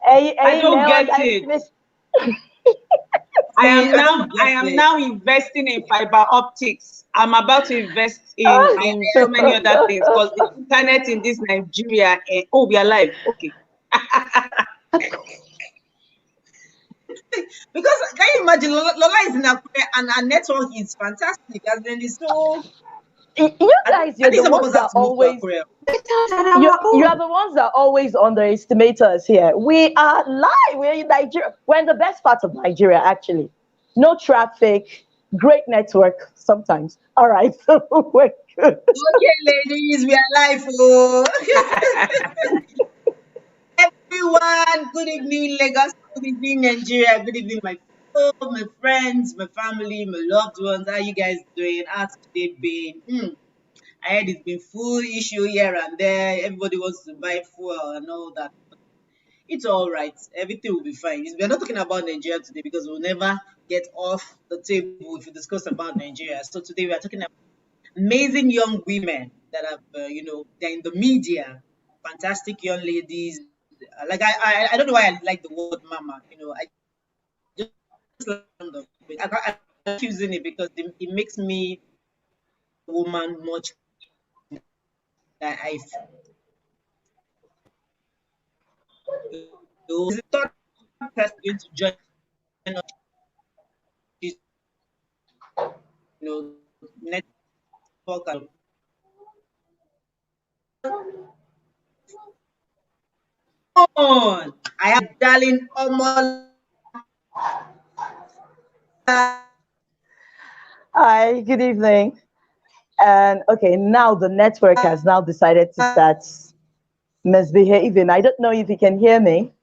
I don't get it. I am now investing in fiber optics. I'm about to invest in so many other things because the internet in this Nigeria. Oh, we are live. Okay. Because can you imagine Lola is in Akure and our network is fantastic, and then it's so. You guys, you're the ones that always. You are the ones that always underestimate us here. We are live. We're in Nigeria. We're in the best part of Nigeria, actually. No traffic, great network sometimes. All right, so we're good. Okay, ladies, we are live. Oh. Everyone, good evening, Lagos. Good evening, Nigeria. Good evening, my people, my friends, my family, my loved ones. How you guys doing? How's today been? I heard it's been full issue here and there. Everybody wants to buy fuel and all that. It's all right. Everything will be fine. We're not talking about Nigeria today because we'll never get off the table if we discuss about Nigeria. So today we are talking about amazing young women that have, they're in the media. Fantastic young ladies. Like I don't know why I like the word mama. I just like I like using it because it makes me a woman much that I feel. Is the third person going to join us? Network. On. I have darling Omolola. Hi, good evening. And okay, now the network has now decided to start misbehaving. I don't know if you can hear me.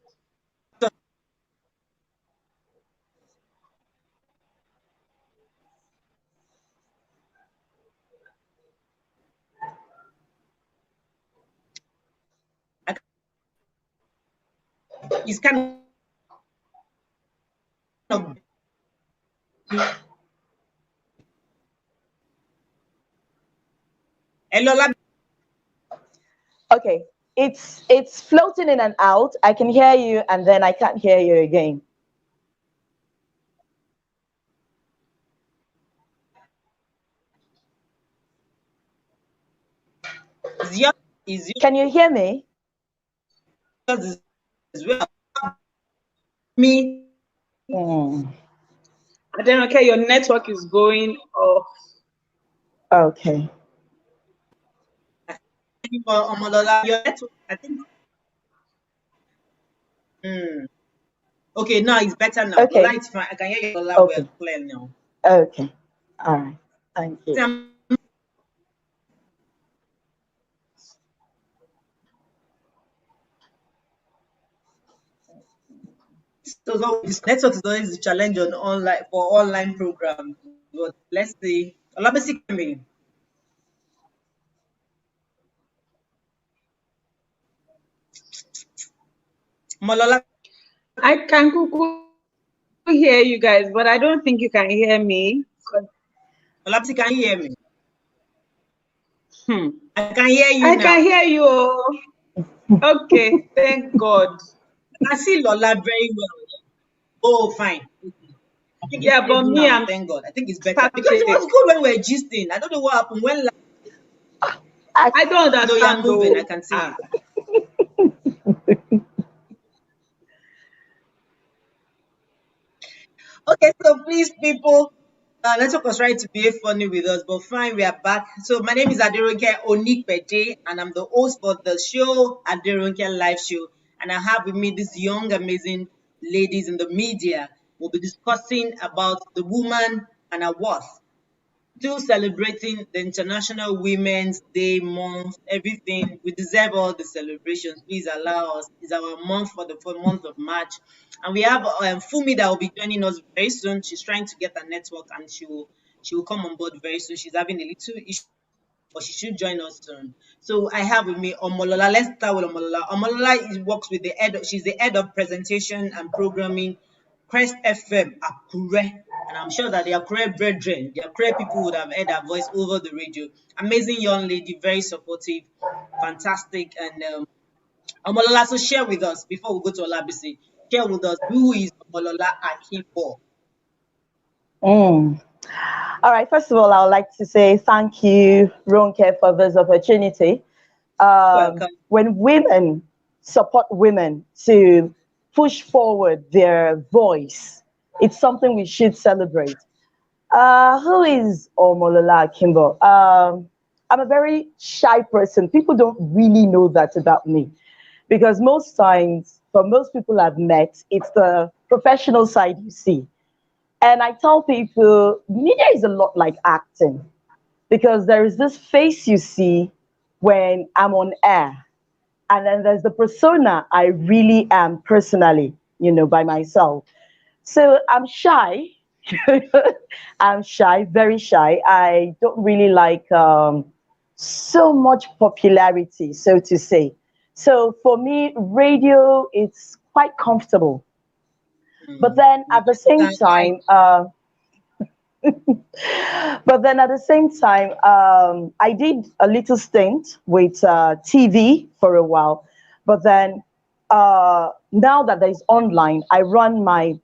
It's kind of Hello, Okay, it's floating in and out. I can hear you, and then I can't hear you again. is Can you hear me? yours as well. Me. I don't care. Your network is going off. Okay. Omolola, your network, I think. Okay, now it's better now. Okay. It's fine. I can hear you well clear now. Okay. All right. Thank you. So this network is always a challenge on online programs. But let's see. Olabisi coming. Molola. I can hear you guys, but I don't think you can hear me. Olabisi, can you hear me? I can hear you I now. can hear you. Okay, thank God. I can see Lola very well. Oh, fine. I think yeah, but me, I'm thank God. I think it's better because it was good when we were gisting. I don't know what happened when. I don't understand. So you're moving. I can see. Okay, so please, people, network was trying to be funny with us, but fine, we are back. So my name is Aderonke Onikpede, and I'm the host for the show Aderonke Live Show. And I have with me these young, amazing ladies in the media. We'll be discussing about the woman and her worth. Still celebrating the International Women's Day month, everything. We deserve all the celebrations. Please allow us. It's our month for the month of March. And we have Fumi that will be joining us very soon. She's trying to get a network and she will come on board very soon. She's having a little issue, but she should join us soon. So I have with me Omolola. Let's start with Omolola. Omolola works with she's the head of presentation and programming, Crest FM, Akure. And I'm sure that the Akure brethren, the Akure people would have heard her voice over the radio. Amazing young lady, very supportive, fantastic. And Omolola, so share with us before we go to Olabisi. Share with us who is Omolola Akinbo. Mm. All right. First of all, I would like to say thank you, Ronke, for this opportunity. Welcome. When women support women to push forward their voice, it's something we should celebrate. Who is Omolola Akinbo? I'm a very shy person. People don't really know that about me because most times, for most people I've met, it's the professional side you see. And I tell people, media is a lot like acting because there is this face you see when I'm on air, and then there's the persona I really am personally, by myself. So I'm shy. I'm shy, very shy. I don't really like so much popularity, so to say. So for me, radio, it's quite comfortable. But then You at the same understand why? time, I did a little stint with TV for a while. But then now that there's online, I run my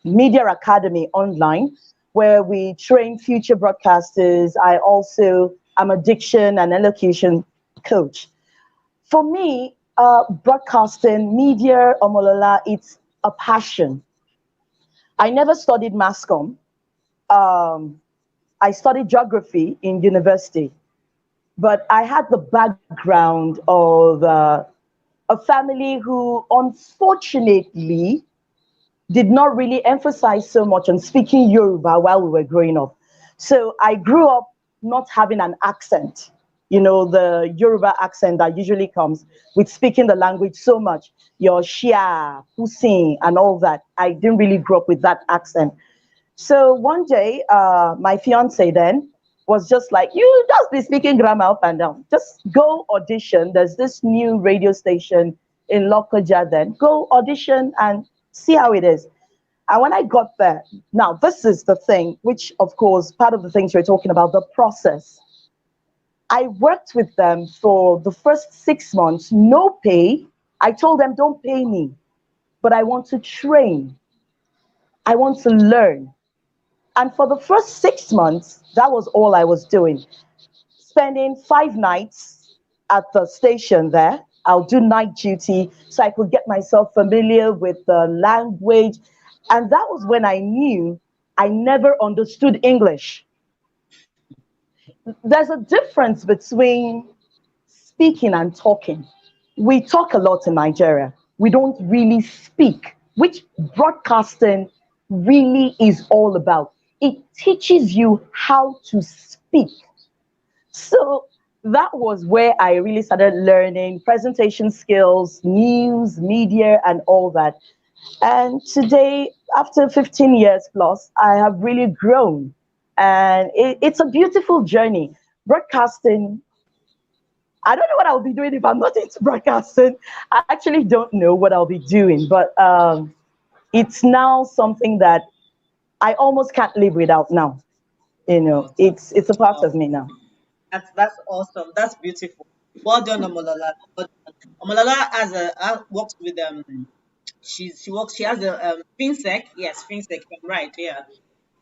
media academy online, where we train future broadcasters. I also am a diction and elocution coach. For me, broadcasting, media, Omolola, it's a passion. I never studied mass comm. Um, I studied geography in university, but I had the background of a family who unfortunately did not really emphasize so much on speaking Yoruba while we were growing up. So I grew up not having an accent, the Yoruba accent that usually comes with speaking the language so much, your Shia, Pusin, and all that. I didn't really grow up with that accent. So one day, my fiance then was just like, you just be speaking grammar up and down. Just go audition. There's this new radio station in Lokoja then. Go audition and see how it is. And when I got there, now this is the thing, which of course, part of the things you're talking about, the process. I worked with them for the first 6 months, no pay. I told them, don't pay me, but I want to train. I want to learn. And for the first 6 months, that was all I was doing. Spending 5 nights at the station there. I'll do night duty so I could get myself familiar with the language. And that was when I knew I never understood English. There's a difference between speaking and talking. We talk a lot in Nigeria. We don't really speak, which broadcasting really is all about. It teaches you how to speak. So that was where I really started learning presentation skills, news, media, and all that. And today, after 15 years plus, I have really grown. And it's a beautiful journey. Broadcasting, I don't know what I'll be doing if I'm not into broadcasting. I actually don't know what I'll be doing, but it's now something that I almost can't live without now. Awesome. It's a part of Awesome. me now. That's awesome. That's beautiful. Well done, Omolola. Well done. Omolola works with she has a FinSec. Yes, FinSec. I'm right. Yeah,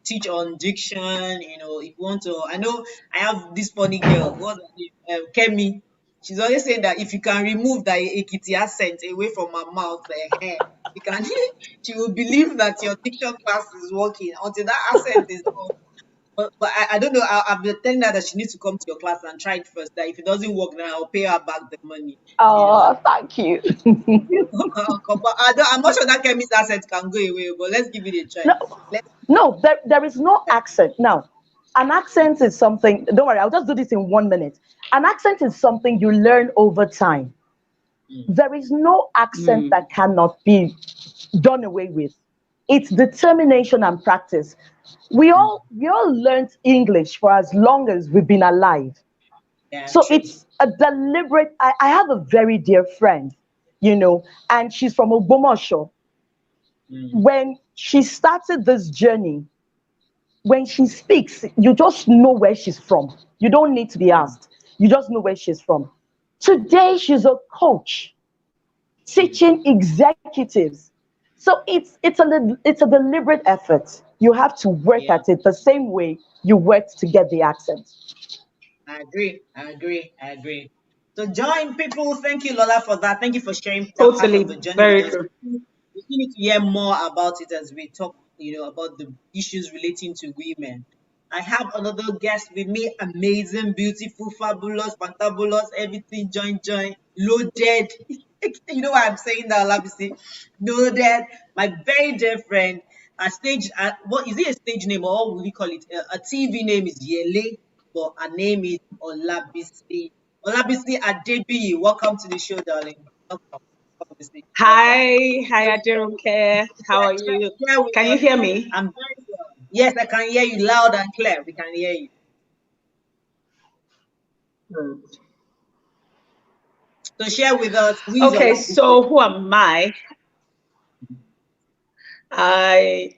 teach on diction. If you want to, I know I have this funny girl. What's her name? Kemi. She's always saying that if you can remove the Ekiti accent away from her mouth, you can. She will believe that your diction class is working until that accent is gone. But I don't know. I've been telling her that she needs to come to your class and try it first. That if it doesn't work, then I'll pay her back the money. Oh, thank you. But I'm not sure that Kemi's accent can go away. But let's give it a try. No, Let's. no, there is no accent. Now, an accent is something, don't worry, I'll just do this in 1 minute. An accent is something you learn over time. There is no accent that cannot be done away with. It's determination and practice. We all learned English for as long as we've been alive. Yeah, So true. it's a deliberate. I have a very dear friend, and she's from Ogbomoso. When she started this journey, when she speaks, you just know where she's from. You don't need to be asked. You just know where she's from. Today, she's a coach teaching executives. So it's a deliberate effort. You have to work at it the same way you worked to get the accent. I agree. So join people. Thank you, Lola, for that. Thank you for sharing that part Totally, of the journey very with us. true. We need to hear more about it as we talk, about the issues relating to women. I have another guest with me, amazing, beautiful, fabulous, fantabulous, everything, join, loaded. You know why I'm saying that, Olabisi? Loaded. My very dear friend, what is it, a stage name, or what would we call it? A TV name is Yele, but her name is Olabisi. Olabisi Adebiyi. Welcome to the show, darling. Welcome. Obviously. Welcome. Hi, Aderonke. How are you? Share with Can you us. hear me? I'm very well. Yes, I can hear you loud and clear. We can hear you. Good. So share with us who is Okay, Olabisi. so who am I? I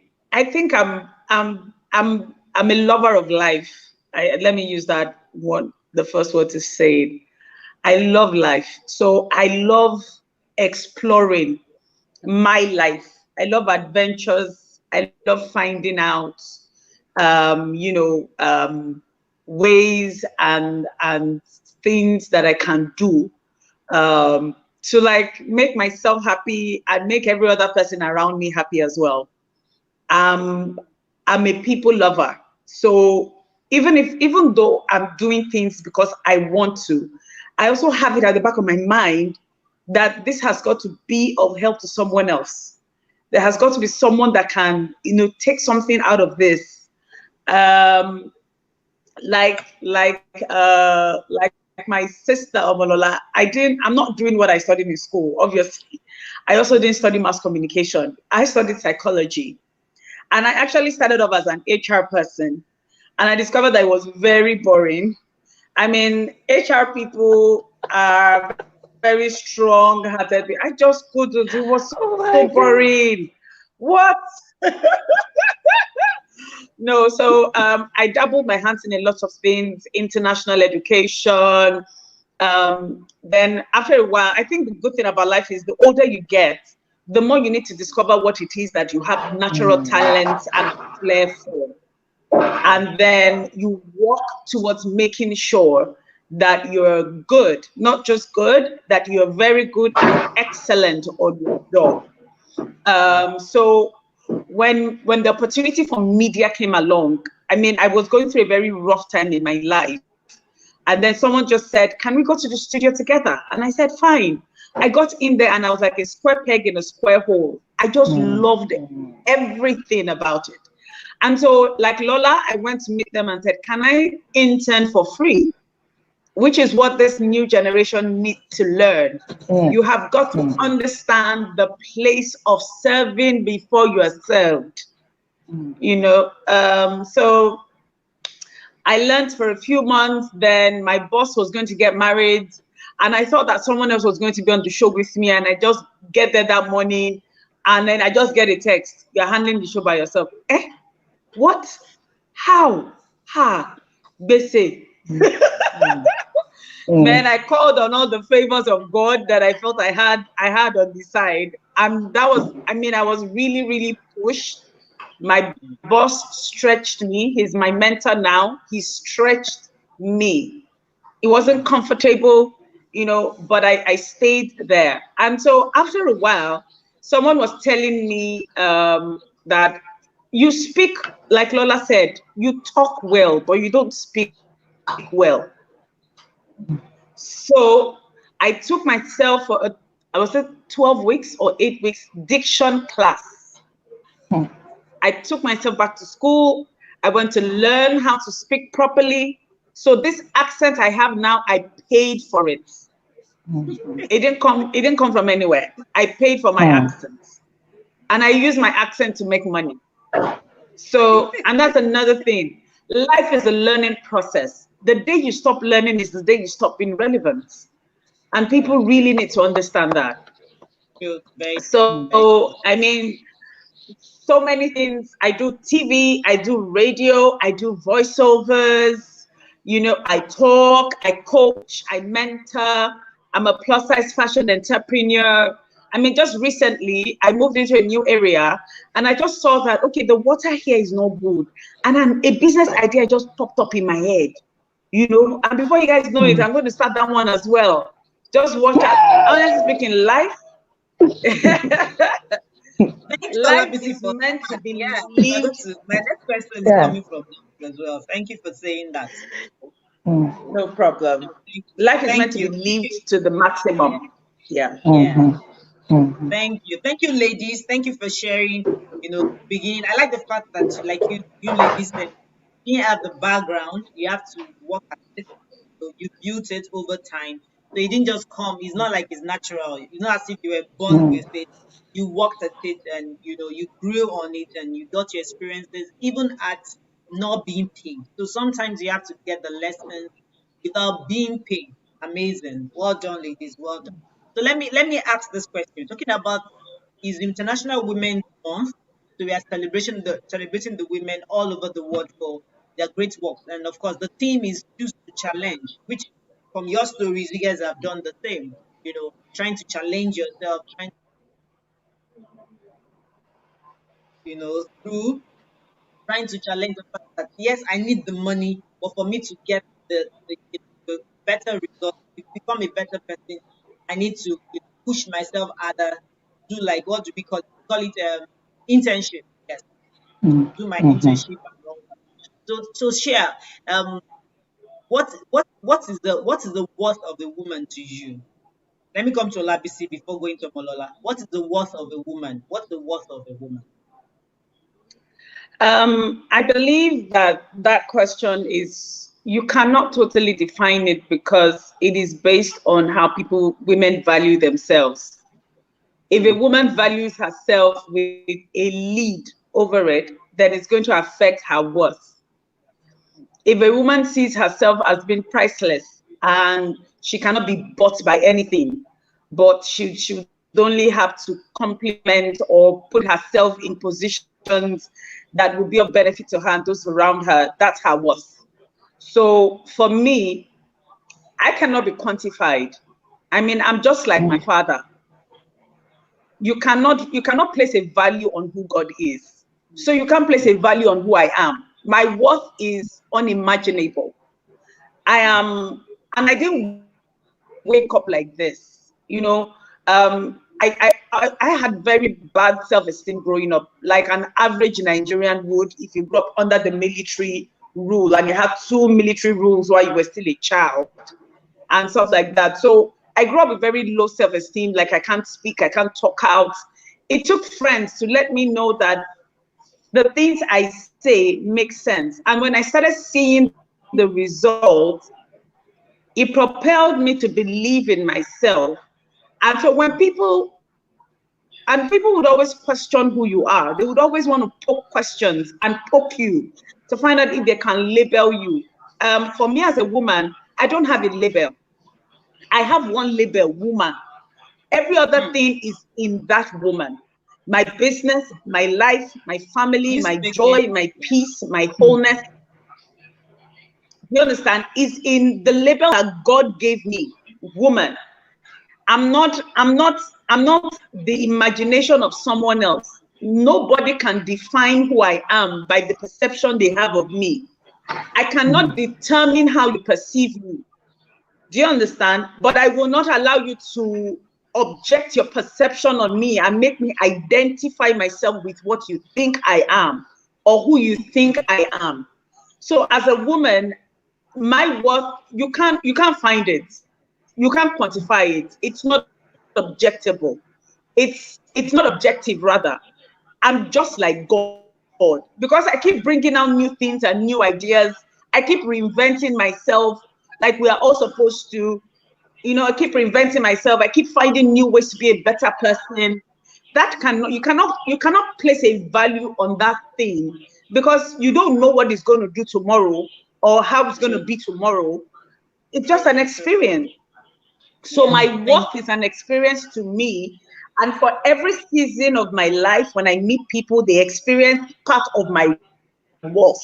think I'm a lover of life. Let me use that one, the first word to say it. I love life. So I love exploring my life. I love adventures. I love finding out, ways and things that I can do to like make myself happy and make every other person around me happy as well. I'm a people lover. So even though I'm doing things because I want to, I also have it at the back of my mind that this has got to be of help to someone else. There has got to be someone that can, take something out of this. Um, like my sister Omolola, I'm not doing what I studied in school, obviously. I also didn't study mass communication. I studied psychology. And I actually started off as an HR person. And I discovered that it was very boring. I mean, HR people are very strong-hearted. I just couldn't. It was so boring. What? No, so I dabbled my hands in a lot of things, international education. Then after a while, I think the good thing about life is the older you get, the more you need to discover what it is that you have natural talents and flair for. And then you work towards making sure that you're good, not just good, that you're very good and excellent on your job. So when the opportunity for media came along, I mean, I was going through a very rough time in my life. And then someone just said, can we go to the studio together? And I said, fine. I got in there and I was like a square peg in a square hole. I just loved everything about it. And so, like Lola, I went to meet them and said, can I intern for free? Which is what this new generation needs to learn. You have got to understand the place of serving before you are served. So I learned for a few months. Then my boss was going to get married, and I thought that someone else was going to be on the show with me. And I just get there that morning, and then I just get a text: "You're handling the show by yourself." What? How? Ha? Bese. Man, I called on all the favors of God that I felt I had on the side, and that was, I mean, I was really, really pushed. My boss stretched me. He's my mentor now. He stretched me. It wasn't comfortable, but I stayed there. And so after a while, someone was telling me that you speak, like Lola said, you talk well, but you don't speak well. So I took myself for I was at 12 weeks or 8 weeks diction class. I took myself back to school. I went to learn how to speak properly. So this accent I have now, I paid for it. It didn't come from anywhere. I paid for my accent. And I use my accent to make money. So, and that's another thing. Life is a learning process. The day you stop learning is the day you stop being relevant. And people really need to understand that. So, I mean, so many things. I do TV, I do radio, I do voiceovers, I talk, I coach, I mentor, I'm a plus size fashion entrepreneur. I mean, just recently I moved into a new area and I just saw that, okay, the water here is not good. And then a business idea just popped up in my head, you know, and before you guys know it, I'm going to start that one as well. Just watch out. Honestly speaking, life, life is meant to be lived. My next question is coming from you as well. Thank you for saying that. No problem. Life is meant to be lived to the maximum. Yeah. Thank you, ladies. Thank you for sharing. You know, beginning. I like the fact that, like you ladies said, being at the background, you have to work at it. So you built it over time. So it didn't just come. It's not like it's natural. It's not as if you were born with it. You worked at it, and you know you grew on it, and you got your experiences, even at not being paid. So sometimes you have to get the lessons without being paid. Amazing. Well done, ladies. Well done. So let me ask this question. Talking about is International Women's Month, so we are celebrating the women all over the world for their great work, and of course the theme is choose to challenge. Which, from your stories, you guys have done the same. You know, trying to challenge yourself, through trying to challenge the fact that yes, I need the money, but for me to get the better result, to become a better person, I need to push myself harder, do like what do we call it? Call it internship. Yes, do my internship and all that. So share what is the worth of a woman to you? Let me come to Olabisi before going to Omolola. What is the worth of a woman? What's the worth of a woman? I believe that question is, you cannot totally define it because it is based on how women value themselves. If a woman values herself with a lead over it, then it's going to affect her worth. If a woman sees herself as being priceless and she cannot be bought by anything, but she should only have to complement or put herself in positions that will be of benefit to her and those around her, that's her worth. So for me, I cannot be quantified. I mean, I'm just like my father. You cannot place a value on who God is. So you can't place a value on who I am. My worth is unimaginable. And I didn't wake up like this. You know, I had very bad self-esteem growing up, like an average Nigerian would if you grew up under the military rule and you had 2 military rules while you were still a child and stuff like that. So I grew up with very low self-esteem, like I can't speak, I can't talk out. It took friends to let me know that the things I say make sense. And when I started seeing the results, it propelled me to believe in myself. And so when people would always question who you are, they would always want to poke questions and poke you to find out if they can label you. For me as a woman, I don't have a label. I have one label, woman. Every other thing is in that woman. My business, my life, my family, my joy, my peace, my wholeness. You understand? Is in the label that God gave me, woman. I'm not the imagination of someone else. Nobody can define who I am by the perception they have of me. I cannot determine how you perceive me. Do you understand? But I will not allow you to object your perception on me and make me identify myself with what you think I am or who you think I am. So as a woman, my worth, you can't find it. You can't quantify it. It's not objectable. It's not objective, rather. I'm just like God because I keep bringing out new things and new ideas. I keep reinventing myself like we are all supposed to. You know, I keep reinventing myself. I keep finding new ways to be a better person. You cannot place a value on that thing because you don't know what it's going to do tomorrow or how it's going to be tomorrow. It's just an experience. So my work is an experience to me. And for every season of my life, when I meet people, they experience part of my work.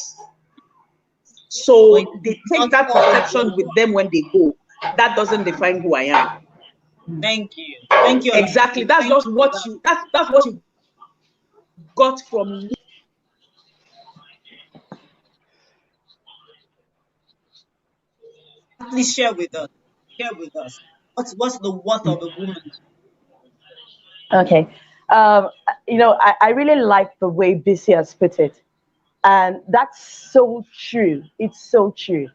So they take that perception with them when they go. That doesn't define who I am. Thank you. Thank you. Exactly. That's just what you that's what you got from me. Please share with us. Share with us. What's the worth of a woman? Okay. I really like the way BC has put it. And that's so true. It's so true.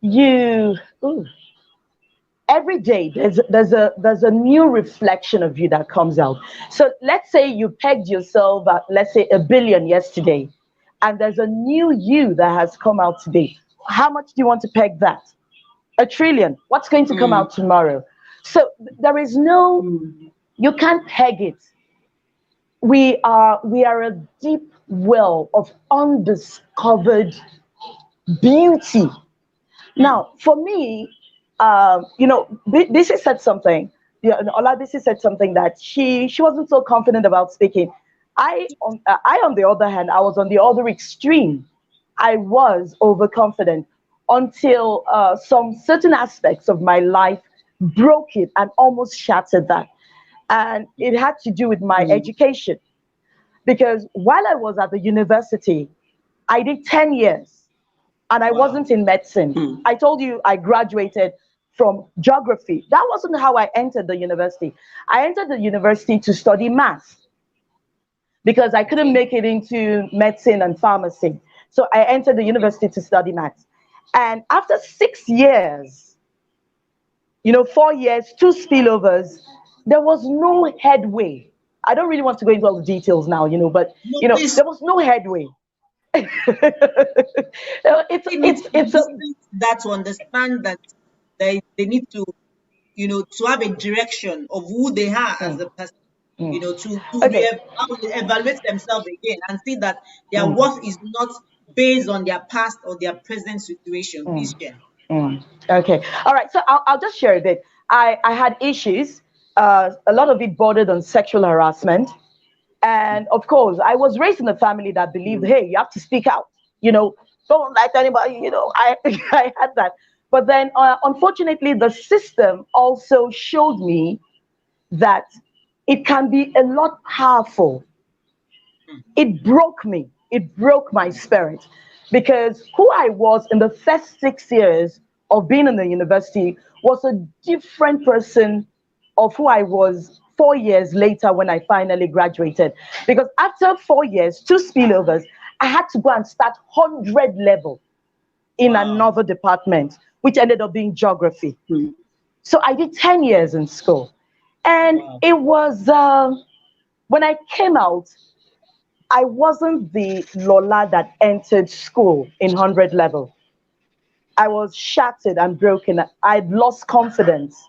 You, ooh, every day there's a new reflection of you that comes out. So let's say you pegged yourself at, let's say, 1 billion yesterday, and there's a new you that has come out today. How much do you want to peg that? 1 trillion. What's going to come out tomorrow? So there is no, you can't peg it. We are a deep well of undiscovered beauty. Now, for me, Bisi said something. Yeah, Olabisi said something that she wasn't so confident about speaking. On the other hand, I was on the other extreme. I was overconfident until some certain aspects of my life broke it and almost shattered that. And it had to do with my education, because while I was at the university, I did 10 years and I wasn't in medicine. I told you I graduated from geography. That wasn't how I entered the university. I entered the university to study math because I couldn't make it into medicine and pharmacy. So I entered the university to study math. And after 6 years, 4 years, two spillovers, there was no headway. I don't really want to go into all the details now, but there was no headway. It's a that to understand that they need to to have a direction of who they are as a person, to okay. evaluate themselves again and see that their worth is not based on their past or their present situation. Please share. Okay. All right. So I'll just share a bit. I had issues. A lot of it bordered on sexual harassment. And of course, I was raised in a family that believed, hey, you have to speak out. Don't let anybody, I, I had that. But then, unfortunately, the system also showed me that it can be a lot powerful. It broke me. It broke my spirit, because who I was in the first 6 years of being in the university was a different person of who I was 4 years later when I finally graduated. Because after 4 years, two spillovers, I had to go and start 100 level in another department, which ended up being geography. So I did 10 years in school. And it was, when I came out, I wasn't the Lola that entered school in 100 level. I was shattered and broken. I'd lost confidence.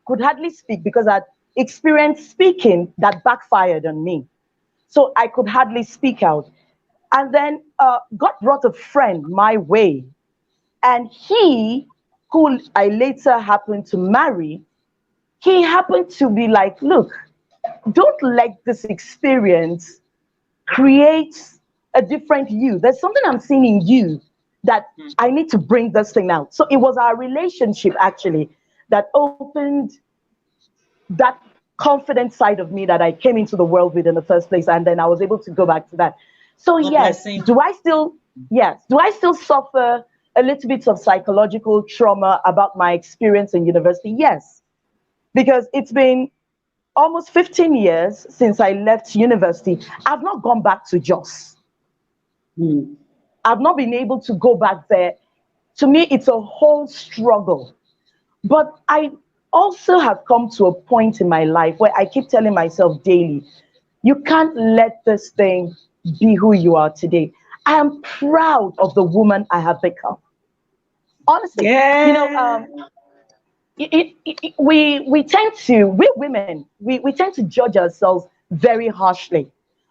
Could hardly speak because I'd experienced speaking that backfired on me. So I could hardly speak out. And then God brought a friend my way. And he, who I later happened to marry, he happened to be like, look, don't let this experience create a different you. There's something I'm seeing in you that I need to bring this thing out. So it was our relationship actually that opened that confident side of me that I came into the world with in the first place. And then I was able to go back to that. So yes, do I still suffer a little bit of psychological trauma about my experience in university? Yes, because it's been almost 15 years since I left university. I've not gone back to Jos. I've not been able to go back there. To me, it's a whole struggle. But I also have come to a point in my life where I keep telling myself daily, you can't let this thing be who you are today. I am proud of the woman I have become. Honestly, we women, we tend to judge ourselves very harshly.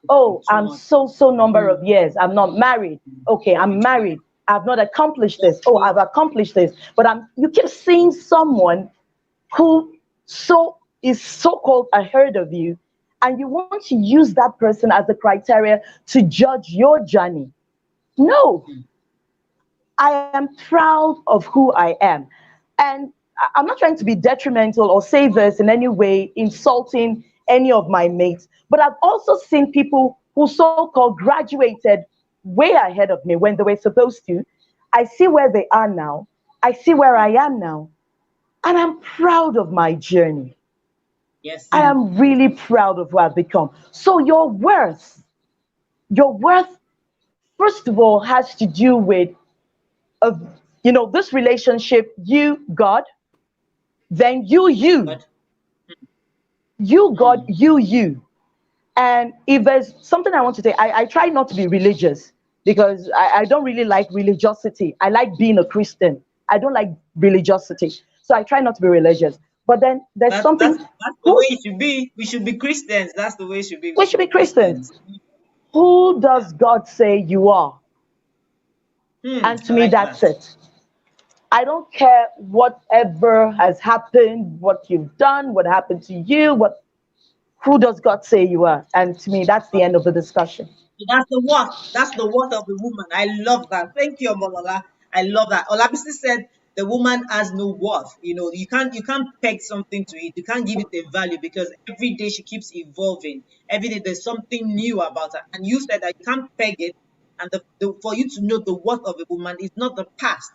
Oh, I'm so number of years, I'm not married. Okay, I'm married, I've not accomplished this. Oh, I've accomplished this. But you keep seeing someone who is so-called ahead of you, and you want to use that person as a criteria to judge your journey. No, I am proud of who I am. And I'm not trying to be detrimental or say this in any way, insulting any of my mates, but I've also seen people who so-called graduated way ahead of me when they were supposed to. I see where they are now. I see where I am now. And I'm proud of my journey. Yes. I am really proud of who I've become. So your worth, first of all, has to do with, this relationship, you, God, then you, But, God, you. And if there's something I want to say, I try not to be religious because I don't really like religiosity. I like being a Christian. I don't like religiosity. So I try not to be religious. But then there's something. That's the way it should be. We should be Christians. That's the way it should be. We should be Christians. Who does God say you are? And to me, that's it. I don't care whatever has happened, what you've done, what happened to you, who does God say you are? And to me, that's the end of the discussion. That's the worth. That's the worth of the woman. I love that. Thank you, Omolola. I love that. Olabisi said the woman has no worth. You can't peg something to it. You can't give it a value because every day she keeps evolving. Every day there's something new about her. And you said that you can't peg it. And for you to know the worth of a woman is not the past,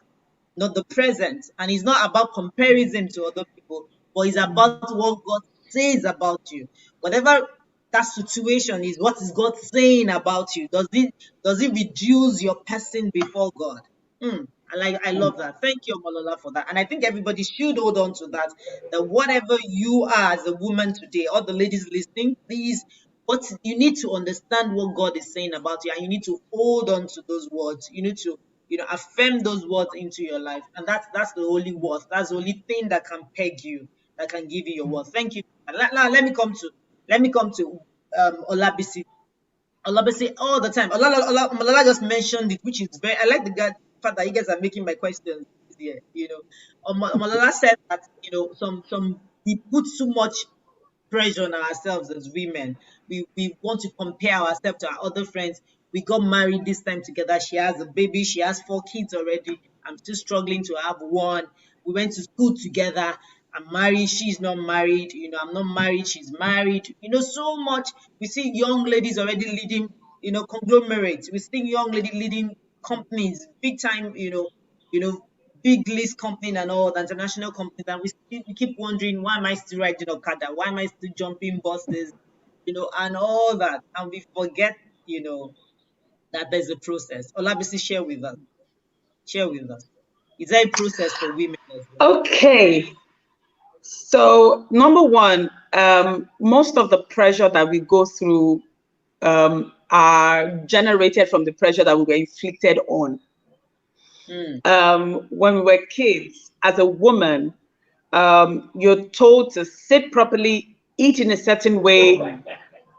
not the present, and it's not about comparison to other people, but it's about what God says about you. Whatever that situation is, what is God saying about you? Does it reduce your person before God? I love that. Thank you, Omolola, for that. And I think everybody should hold on to that. That whatever you are as a woman today, all the ladies listening, please, what you need to understand what God is saying about you, and you need to hold on to those words. You need to affirm those words into your life, and that's the only worth. That's the only thing that can peg you, that can give you your worth. Thank you. Let me come to Olabisi. Olabisi all the time. Olala just mentioned it, which is very. I like the fact that you guys are making my questions easier. Omolola said that some we put too much pressure on ourselves as women. We want to compare ourselves to our other friends. We got married this time together. She has a baby. She has 4 kids already. I'm still struggling to have one. We went to school together. I'm married. She's not married. I'm not married. She's married. So much. We see young ladies already leading, conglomerates. We see young lady leading companies, big time, big list company and all the international companies, and we keep wondering, why am I still riding Okada? Why am I still jumping buses? And all that, and we forget, that there's a process. Olabisi, share with us. Is there a process for women as well? Okay. So number one, most of the pressure that we go through are generated from the pressure that we were inflicted on. When we were kids, as a woman, you're told to sit properly, eat in a certain way,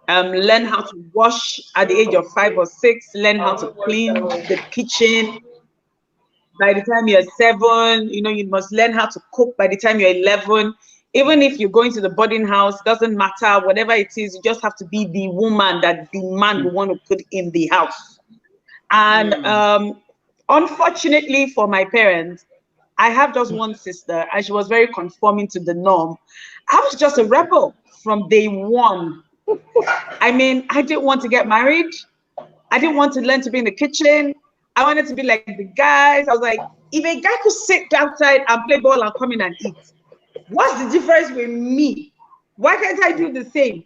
learn how to wash at the age of 5 or 6, learn how to clean the kitchen. By the time you're 7, you must learn how to cook by the time you're 11. Even if you're going to the boarding house, doesn't matter, whatever it is, you just have to be the woman that the man will want to put in the house. And unfortunately for my parents, I have just one sister, and she was very conforming to the norm. I was just a rebel from day one. I mean, I didn't want to get married. I didn't want to learn to be in the kitchen. I wanted to be like the guys. I was like, if a guy could sit outside and play ball and come in and eat, what's the difference with me? Why can't I do the same?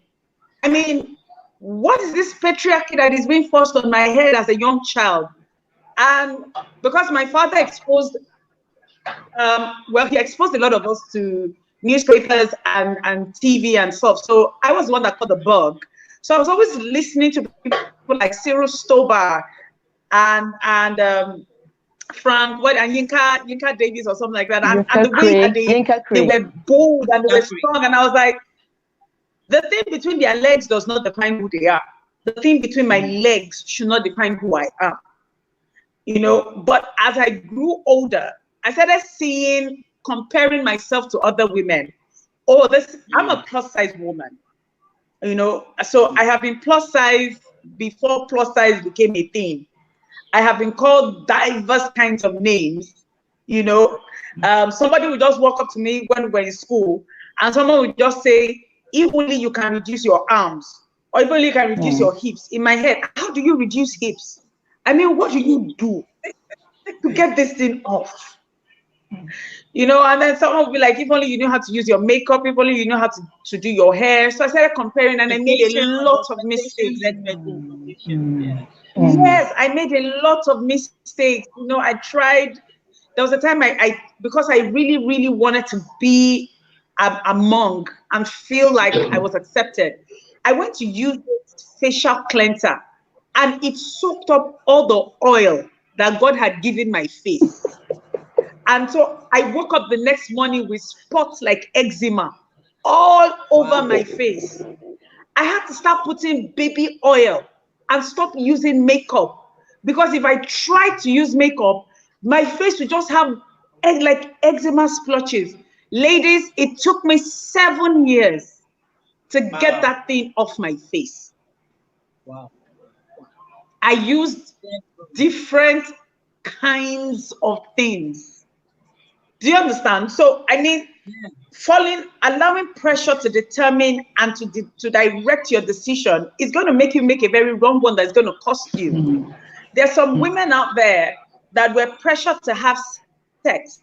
I mean, what is this patriarchy that is being forced on my head as a young child? And because my father exposed, he exposed a lot of us to newspapers and TV and stuff. So I was the one that caught the bug. So I was always listening to people like Cyril Stober and Frank, and Yinka Davis or something like that. And the way that they were bold and they were strong. And I was like, the thing between their legs does not define who they are. The thing between my legs should not define who I am. But as I grew older, I started comparing myself to other women. I'm a plus size woman. So I have been plus size before plus size became a thing. I have been called diverse kinds of names, You know, somebody would just walk up to me when we're in school, and someone would just say, if only you can reduce your arms, or if only you can reduce your hips. In my head, how do you reduce hips? I mean, what do you do to get this thing off? You know, and then someone would be like, if only you know how to use your makeup, if only you know how to do your hair. So I started comparing, and I made a lot of mistakes. Yes, I made a lot of mistakes. You know, I tried. There was a time because I really, really wanted to be a monk and feel like I was accepted, I went to use this facial cleanser, and it soaked up all the oil that God had given my face. And so I woke up the next morning with spots like eczema all over my face. I had to start putting baby oil and stop using makeup, because if I tried to use makeup, my face would just have like eczema splotches. Ladies, it took me 7 years to get that thing off my face. Wow. I used different kinds of things. Do you understand? So, I mean, allowing pressure to determine and to direct your decision is going to make you make a very wrong one that's going to cost you. There's some women out there that were pressured to have sex,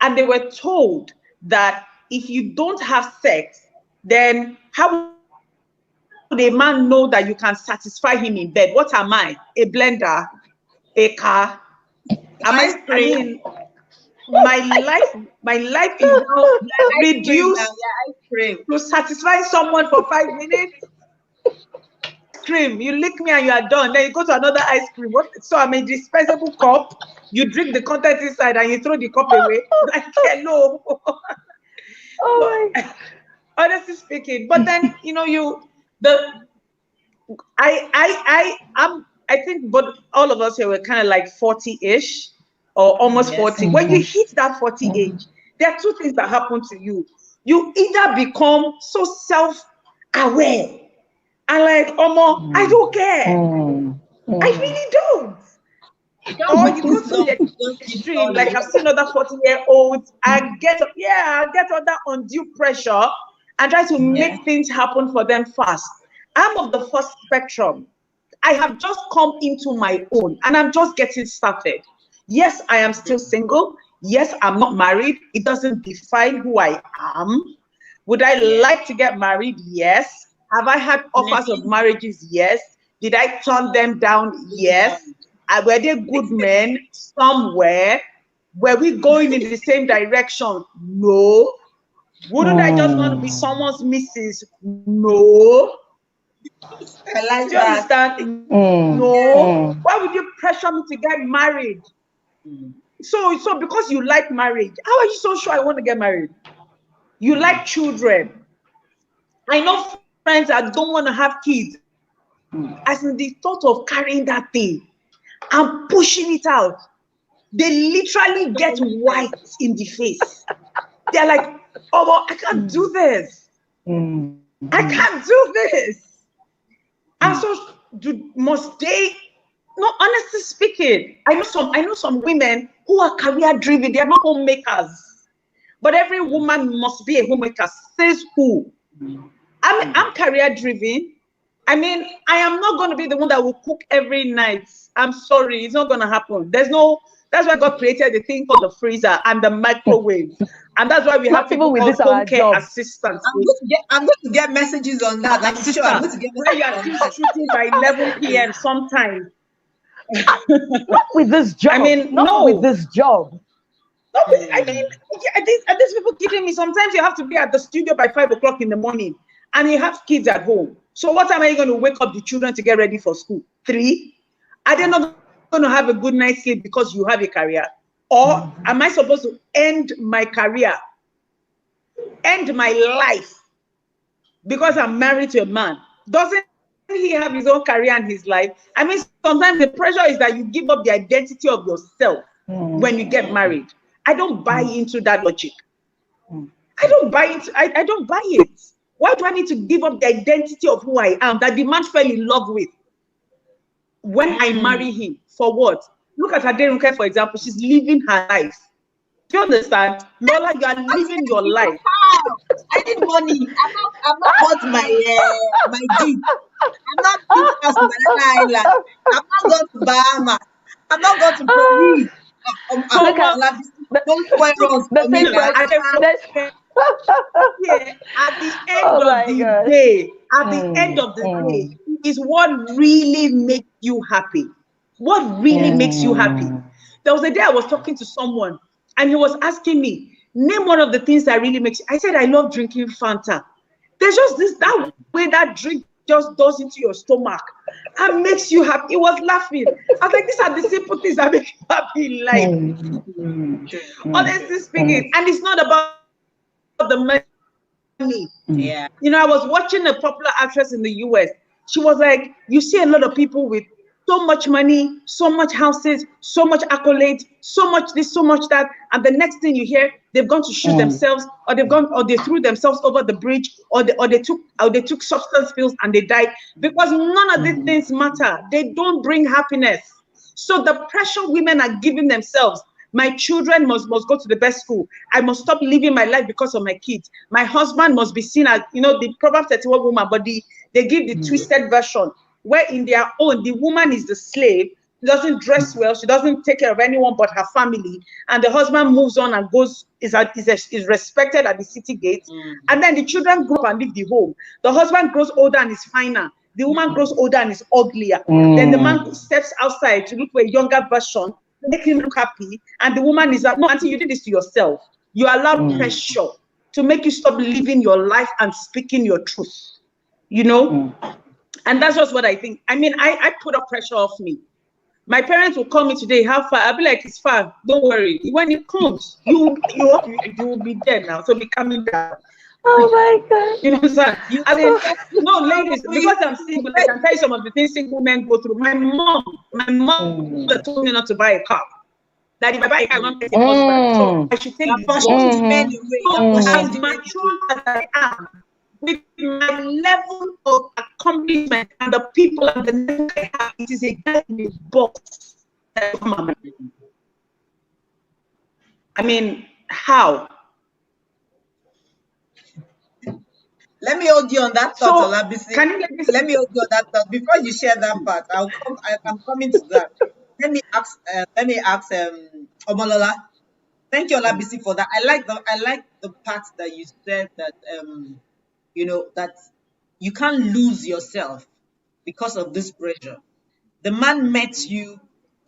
and they were told that if you don't have sex, then how would a man know that you can satisfy him in bed? What am I? A blender? A car? I mean, my life is now reduced to satisfy someone for 5 minutes. Cream, you lick me and you are done. Then you go to another ice cream. So I'm a dispensable cup. You drink the content inside and you throw the cup away. Like, hello. Honestly speaking, but then I think, but all of us here were kind of like 40-ish or almost 40. When you hit that 40 age, there are two things that happen to you. You either become so self-aware and like, I don't care. I really don't. Or you go to the extreme, like I've seen other 40-year-olds, I get under undue pressure and try to make things happen for them fast. I'm of the first spectrum. I have just come into my own and I'm just getting started. Yes, I am still single. Yes, I'm not married. It doesn't define who I am. Would I like to get married? Yes. Have I had offers of marriages? Yes. Did I turn them down? Yes. Were they good men? Somewhere. Were we going in the same direction? No. Wouldn't I just want to be someone's missus? No. I like Do you understand? No. Why would you pressure me to get married? So because you like marriage, how are you so sure I want to get married? You like children. I know friends that don't want to have kids. As in the thought of carrying that thing and pushing it out, they literally get white in the face. They're like, oh, I can't do this. I can't do this. And so must they? No, honestly speaking, I know some women who are career driven. They are not homemakers. But every woman must be a homemaker. Says who? I'm career driven. I mean, I am not going to be the one that will cook every night. I'm sorry, it's not going to happen. That's why God created the thing called the freezer and the microwave. And that's why we have people with home care assistants. I'm going to get messages on that. I'm sure I'm going to get messages. You are still shooting by 11 p.m. sometimes. Not with this job. I mean, not with this job. I mean, these people kidding me. Sometimes you have to be at the studio by 5 o'clock in the morning and you have kids at home. So what time are you going to wake up the children to get ready for school? 3? Are they not going to have a good night's sleep because you have a career? Or am I supposed to end my career, end my life because I'm married to a man? Doesn't he have his own career and his life? I mean, sometimes the pressure is that you give up the identity of yourself when you get married. I don't buy into that logic. I don't buy it. Why do I need to give up the identity of who I am that the man fell in love with when I marry him? For what? Look at Aderonke, for example. She's living her life. Do you understand? Lola, you are living your life. I need money. I'm not bought my Jeep. I'm not been past Banana Island. I'm not going to Bahamas. I'm not going to Paris. Look at Don't spoil roads for me now. At the end Oh of my the God. day, is what really makes you happy. What really makes you happy? There was a day I was talking to someone and he was asking me, name one of the things that really makes you. I said, I love drinking Fanta. There's just that way that drink just does into your stomach and makes you happy. He was laughing. I was like, these are the simple things that make you happy in life. Honestly speaking, and it's not about the money. Yeah. You know, I was watching a popular actress in the US. She was like, you see a lot of people with so much money, so much houses, so much accolades, so much this, so much that, and the next thing you hear, they've gone to shoot themselves, or they threw themselves over the bridge, or they took substance pills and they died, because none of these things matter. They don't bring happiness. So the pressure women are giving themselves. My children must go to the best school. I must stop living my life because of my kids. My husband must be seen as, you know, the Proverbs 31 woman, but they give the twisted version, where in their own, the woman is the slave. She doesn't dress well. She doesn't take care of anyone but her family. And the husband moves on and is respected at the city gate. And then the children grow up and leave the home. The husband grows older and is finer. The woman grows older and is uglier. Then the man steps outside to look for a younger version, make him look happy. And the woman is like, no, auntie, you did this to yourself. You allowed pressure to make you stop living your life and speaking your truth. You know? And that's just what I think. I mean, I put up pressure off me. My parents will call me today, how far? I'll be like, it's far. Don't worry. When it comes, you will be there now. So be coming down. Oh my God. You know what I'm saying? I mean, no, ladies, because I'm single, I can tell you some of the things single men go through. My mom told me not to buy a car. That if I buy a car, I'm not getting so I should take the men away. As mature as I am, with my level of accomplishment and the people and the network I have, it is a guy in a box. I mean, how? Let me hold you on that thought, Olabisi. Can you let me hold you on that thought before you share that part. I'm coming to that. Let me ask Omolola. Thank you, Olabisi, for that. I like the part that you said that you know that you can't lose yourself because of this pressure. The man met you,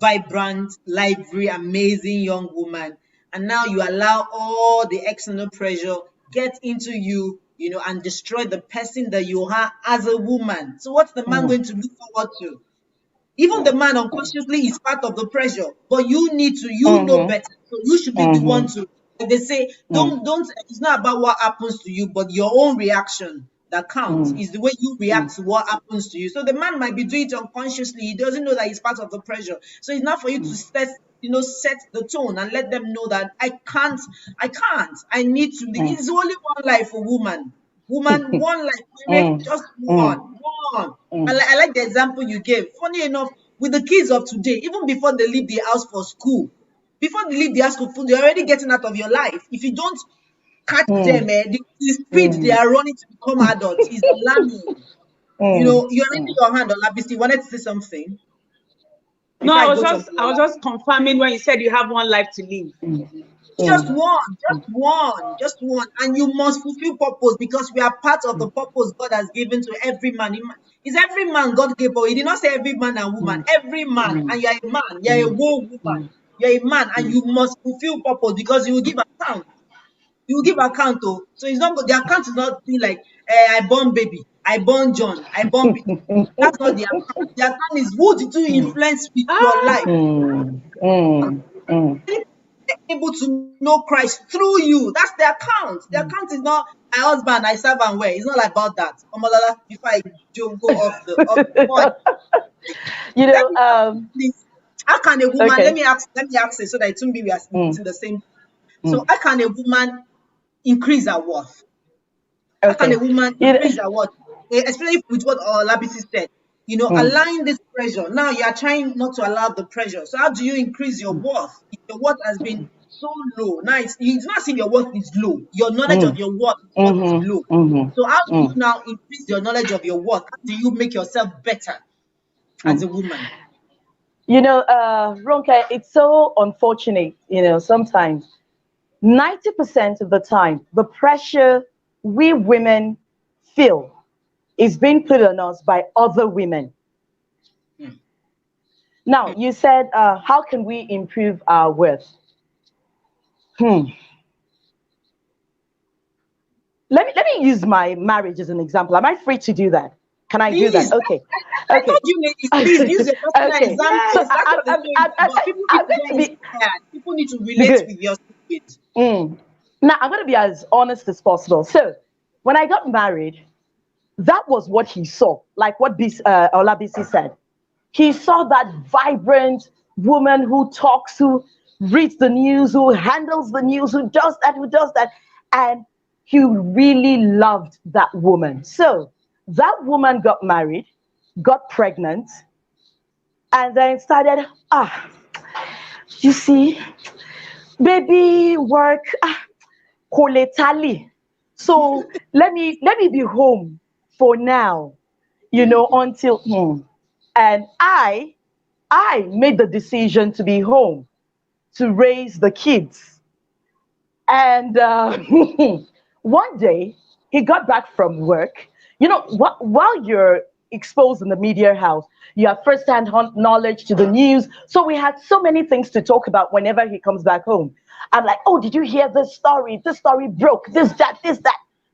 vibrant, lively, amazing young woman, and now you allow all the external pressure get into you, you know, and destroy the person that you are as a woman. So what's the man going to look forward to? Even the man unconsciously is part of the pressure, but you need to, know better. So you should be the one to, like they say, don't, it's not about what happens to you, but your own reaction that counts is the way you react to what happens to you. So the man might be doing it unconsciously. He doesn't know that he's part of the pressure. So it's not for you to set the tone and let them know that I can't, I need to, it's only one life for woman, one life, just one. I like the example you gave. Funny enough, with the kids of today, even before they leave the house for school, before they leave the house for food, they're already getting out of your life. If you don't catch them, the speed they are running to become adults is alarming. You know, you're raising your hand, Olabisi. You wanted to say something? No, I was just confirming when you said you have one life to live. Just one. And you must fulfill purpose, because we are part of the purpose God has given to every man. Is every man God gave? He did not say every man and woman. Every man, and you're a man, you're a whole woman. You're a man, and you must fulfill purpose, because you will give account. You will give account, though. So it's not, the account is not be like, I born baby, I born John, I born baby. That's not the account. The account is, who did you influence with your life? Able to know Christ through you. That's the account. The account is not my husband, I serve and where. It's not about that. Omolola, before I go off the point. You know, how can a woman, let me ask it so that it won't be we are in the same. So how can a woman increase her worth? How can a woman increase her worth? Especially with what Olabisi said. You know, allowing this pressure. Now you are trying not to allow the pressure. So how do you increase your worth? If your worth has been so low. Now it's not as if your worth is low. Your knowledge of your worth is low. So how do you now increase your knowledge of your worth? How do you make yourself better as a woman? You know, Ronke, it's so unfortunate, you know, sometimes 90% of the time, the pressure we women feel is being put on us by other women. Now, you said, how can we improve our worth? Let me use my marriage as an example. Am I free to do that? Can I do that? Okay. I told you, ladies, please use your personal Okay. example. So That's what they're doing. But people need to get inspired. People need to relate with your story. Now, I'm going to be as honest as possible. So, when I got married, that was what he saw, like what Olabisi said. He saw that vibrant woman who talks, who reads the news, who handles the news, who does that. And he really loved that woman. So that woman got married, got pregnant, and then started, you see, baby work, koletali. So let me be home for now, you know, until and I made the decision to be home to raise the kids. And one day he got back from work. You know, while you're exposed in the media house, you have first-hand knowledge to the news. So we had so many things to talk about whenever he comes back home. I'm like, oh, did you hear this story? This story broke, this, that.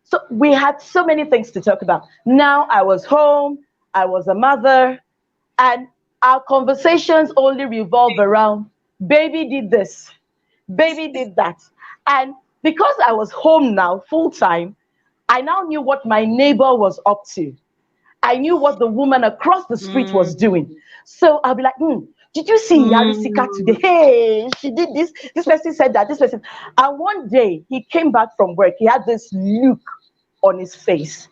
So we had so many things to talk about. Now I was home, I was a mother, and our conversations only revolve around baby did this, baby did that. And because I was home now full time, I now knew what my neighbor was up to. I knew what the woman across the street was doing. So I'll be like, did you see Yarisika today? Hey, she did this. This person said that. This person. And one day he came back from work. He had this look on his face.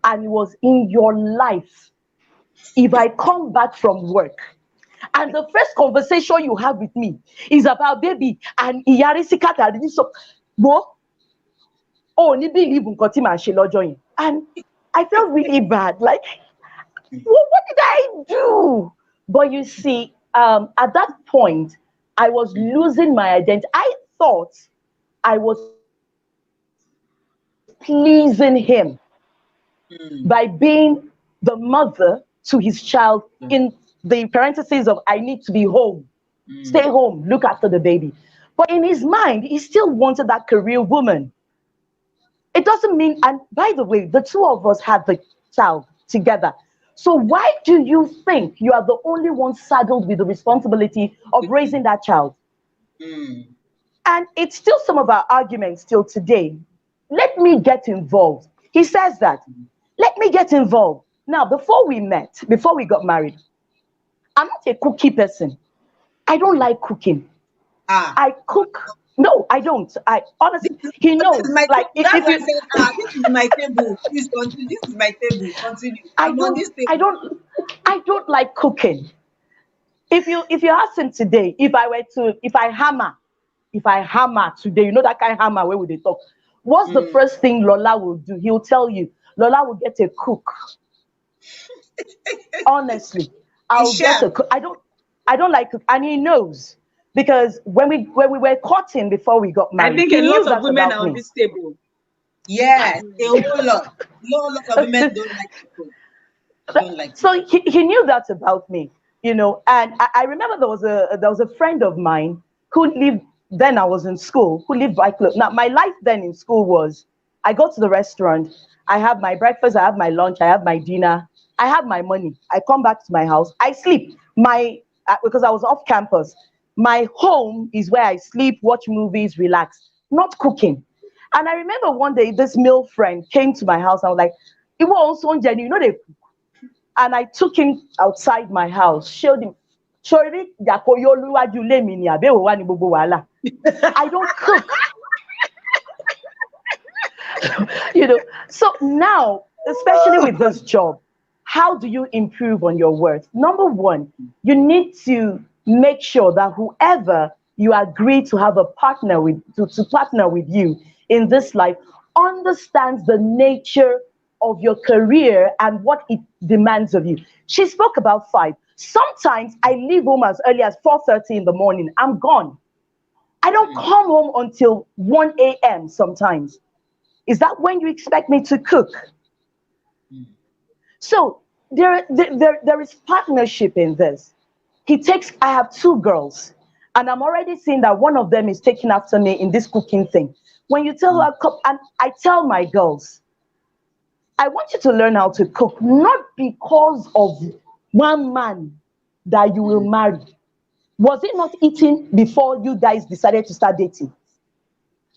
And it was, in your life, if I come back from work, and the first conversation you have with me is about baby and Yarisika that did so. And I felt really bad. Like, what did I do? But you see, at that point, I was losing my identity. I thought I was pleasing him by being the mother to his child in the parentheses of I need to be home, stay home, look after the baby. But in his mind, he still wanted that career woman. It doesn't mean, and by the way, the two of us had the child together. So why do you think you are the only one saddled with the responsibility of raising that child? And it's still some of our arguments till today. Let me get involved. He says that. Let me get involved. Now, before we got married, I'm not a cookie person. I don't like cooking. I cook. No, I don't. I honestly, he knows. Like, if you said, this is my table. Please continue. This is my table. Continue. I don't like cooking. If you ask him today, if I hammer today, you know that kind of hammer where would they talk? What's the first thing Lola will do? He'll tell you, Lola will get a cook. Honestly, I'll get a cook. I don't like cook, and he knows. Because when we were courting before we got married, I think a lot of women are on this table. Yes, a whole lot. Lot of women don't like so he knew that about me, you know. And I remember there was a friend of mine who lived, then I was in school, who lived right close. Now my life then in school was, I go to the restaurant, I have my breakfast, I have my lunch, I have my dinner, I have my money. I come back to my house, I sleep. Because I was off campus. My home is where I sleep, watch movies, relax, not cooking. And I remember one day this male friend came to my house. I was like, it was also Jenny, you know they cook. And I took him outside my house, showed him. I don't cook. You know, so now, especially with this job, how do you improve on your worth? Number one, you need to make sure that whoever you agree to have a partner to partner with you in this life understands the nature of your career and what it demands of you. She spoke about 5. Sometimes I leave home as early as 4:30 in the morning. I'm gone. I don't come home until 1 a.m. sometimes. Is that when you expect me to cook? So there is partnership in this. I have 2 girls, and I'm already seeing that one of them is taking after me in this cooking thing. When you tell her, and I tell my girls, I want you to learn how to cook, not because of one man that you will marry. Was he not eating before you guys decided to start dating?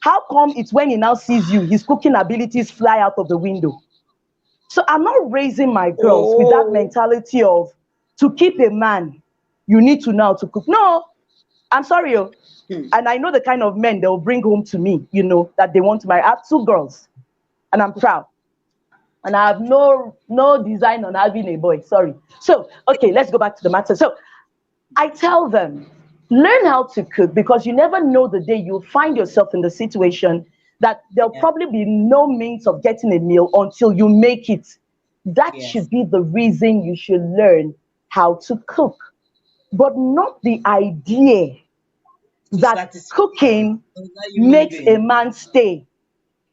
How come it's when he now sees you, his cooking abilities fly out of the window? So I'm not raising my girls with that mentality of, to keep a man, you need to know how to cook. No, I'm sorry. And I know the kind of men they'll bring home to me, that they want to marry. I have 2 girls, and I'm proud. And I have no design on having a boy. Sorry. So, okay, let's go back to the matter. So I tell them, learn how to cook, because you never know the day you'll find yourself in the situation that there'll probably be no means of getting a meal until you make it. That should be the reason you should learn how to cook, but not the idea that cooking makes a man stay.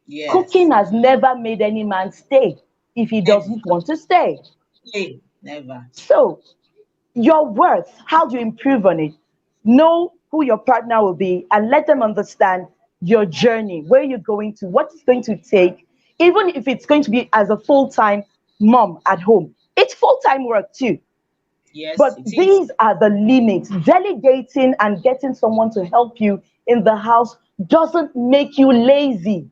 Yes. Cooking has never made any man stay if he doesn't want to stay. Never. So, your worth, how do you improve on it? Know who your partner will be and let them understand your journey, where you're going to, what it's going to take, even if it's going to be as a full-time mom at home. It's full-time work too. Yes, but these are the limits. Delegating and getting someone to help you in the house doesn't make you lazy.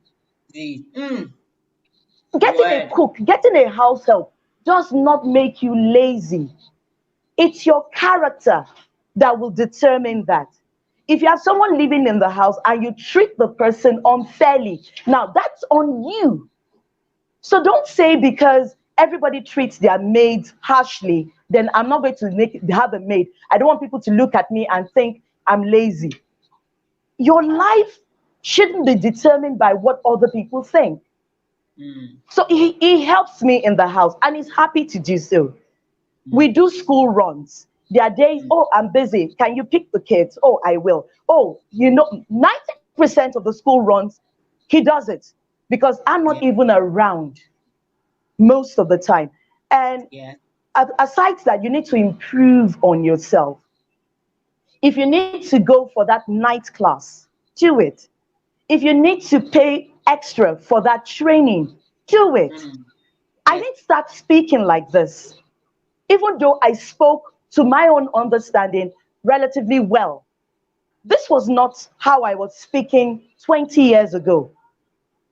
Getting a cook, getting a house help does not make you lazy. It's your character that will determine that. If you have someone living in the house and you treat the person unfairly, now that's on you. So don't say because everybody treats their maids harshly, then I'm not going to have a maid. I don't want people to look at me and think I'm lazy. Your life shouldn't be determined by what other people think. So he helps me in the house and he's happy to do so. We do school runs. There are days, oh, I'm busy. Can you pick the kids? Oh, I will. Oh, 90% of the school runs, he does it because I'm not even around most of the time. And aside that, you need to improve on yourself. If you need to go for that night class, do it. If you need to pay extra for that training, do it. I didn't start speaking like this, even though I spoke to my own understanding relatively well. This was not how I was speaking 20 years ago.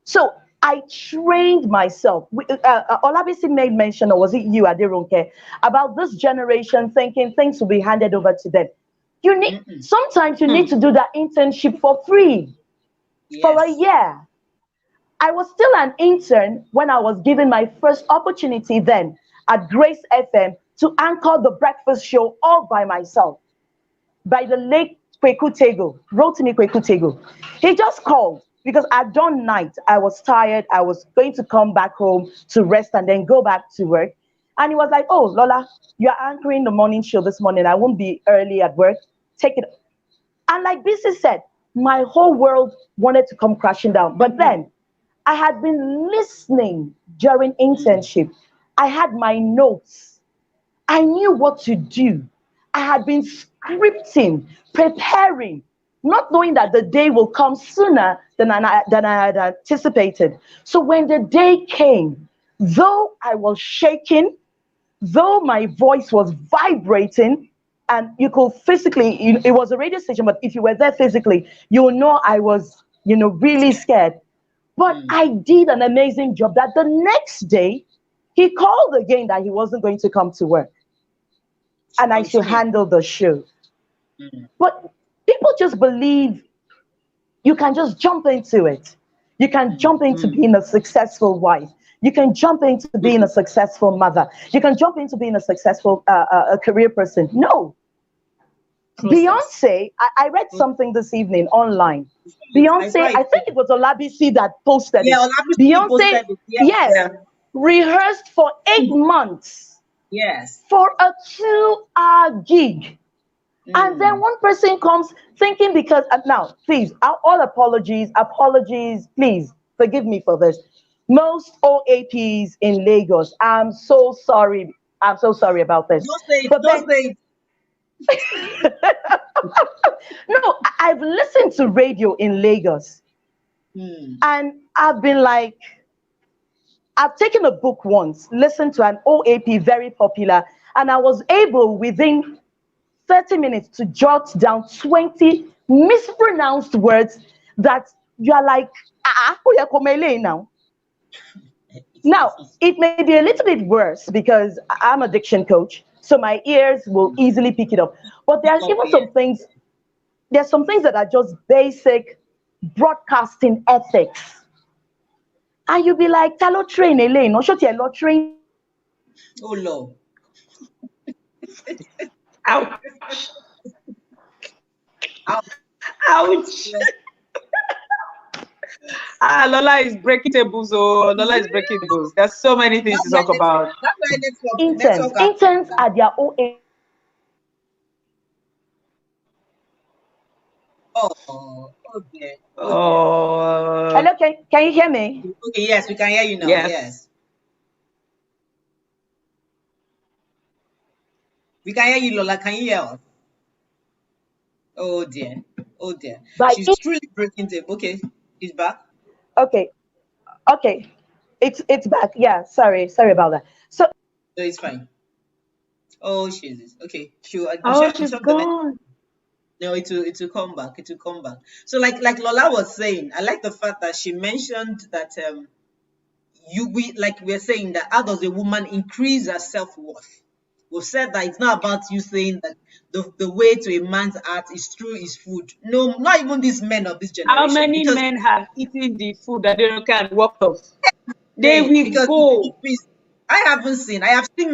So I trained myself. Olabisi made mention, or was it you, Aderonke, about this generation thinking things will be handed over to them. Sometimes you need to do that internship for free for a year. I was still an intern when I was given my first opportunity then at Grace FM to anchor the breakfast show all by myself by the late Rotimi Kwekutego. He just called because I'd done night. I was tired. I was going to come back home to rest and then go back to work. And he was like, oh, Lola, you're anchoring the morning show this morning. I won't be early at work. Take it. And like BC said, my whole world wanted to come crashing down. But then I had been listening during internship. I had my notes. I knew what to do. I had been scripting, preparing, not knowing that the day will come sooner than I had anticipated. So when the day came, though I was shaking, though my voice was vibrating, and you could physically, it was a radio station, but if you were there physically, you will know I was, really scared. But I did an amazing job that the next day, he called again that he wasn't going to come to work. And I should handle the show. But people just believe you can just jump into it. You can jump into being a successful wife. You can jump into being a successful mother. You can jump into being a successful career person. No. Beyonce, I read something this evening online. Beyonce, I think it was Olabisi that posted it. Olabisi posted it. Yes, rehearsed for 8 months. Yes. For a 2-hour gig. And then one person comes thinking because now, please, all apologies, please forgive me for this. Most OAPs in Lagos, I'm so sorry. I'm so sorry about this. Don't say it. No, I've listened to radio in Lagos, and I've been like, I've taken a book once, listened to an OAP very popular, and I was able within 30 minutes to jot down 20 mispronounced words that you are like, now. Now, it may be a little bit worse because I'm a diction coach, so my ears will easily pick it up. But there's even there's some things that are just basic broadcasting ethics. And you'll be like, talo train Elaine, or shut your train. Oh Lord. Ouch. Ouch. Lola is breaking tables. Oh, Lola is breaking tables. There's so many things to talk about. Interns at their OA. Oh, okay. Hello, can you hear me? Okay, yes, we can hear you now. Yes. We can hear you, Lola. Can you hear us? Oh dear. Oh dear. She's truly breaking tape. Okay, she's back. Okay. It's back. Yeah, sorry about that. So no, it's fine. Oh, Jesus. Okay. She's gone. No, it will come back. It will come back. So like Lola was saying, I like the fact that she mentioned that we're saying that how does a woman increase her self-worth? We've said that it's not about you saying that the way to a man's heart is through his food. No, not even these men of this generation. How many men have eaten the food that they can't walk off? They will go. I have seen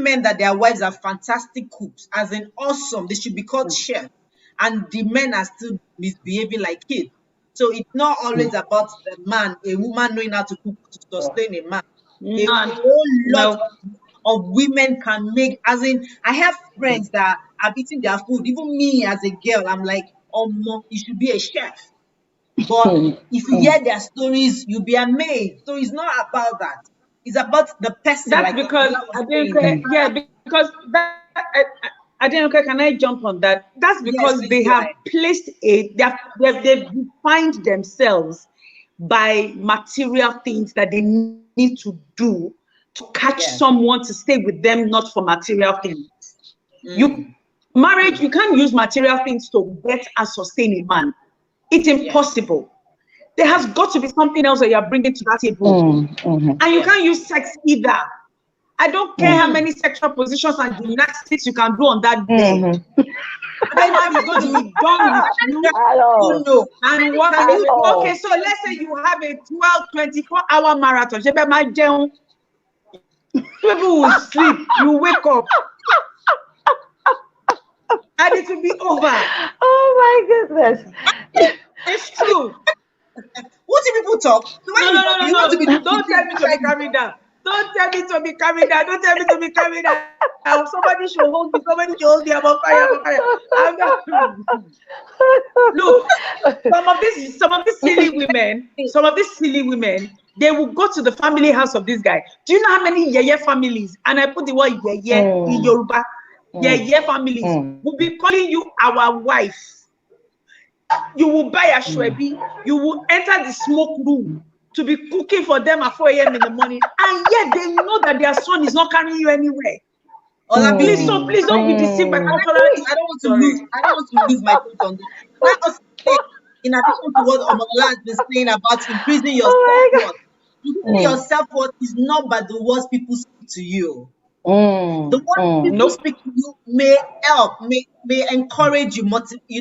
men that their wives are fantastic cooks, as in awesome. They should be called chefs, and the men are still misbehaving like kids. So it's not always about the man, a woman knowing how to cook to sustain a man. A whole lot of women can make, as in, I have friends that are eating their food. Even me as a girl, I'm like, oh, mom, you should be a chef. But if you hear their stories, you'll be amazed. So it's not about that. It's about the person. That's because because that. Can I jump on that? That's because they have placed they've defined themselves by material things that they need to do to catch someone to stay with them, not for material things. Marriage, you can't use material things to get and sustain a man. It's impossible. There has got to be something else that you're bringing to that table. And you can't use sex either. I don't care how many sexual positions and gymnastics you can do on that day. I'm going to be done with you. And what? Okay, so let's say you have a 24-hour marathon. People will sleep. You wake up. And it will be over. Oh my goodness. It's true. What do people talk? No. Don't tell me to be carried down. Don't tell me to be carried down. Don't tell me to be carried down. Somebody should hold me. Somebody should hold me. I'm on fire. Look, some of these silly women, they will go to the family house of this guy. Do you know how many yeye families? And I put the word yeye in Yoruba. Yeye families will be calling you our wife. You will buy a shwebi. You will enter the smoke room to be cooking for them at 4 a.m. in the morning, and yet they know that their son is not carrying you anywhere. Please don't be deceived by cultural. I don't want to lose my point on this. Let us say, in addition to what Omolola has been saying about increasing your self-worth, increasing your self-worth is not by the words people speak to you. The words people speak to you may help, may encourage you, might be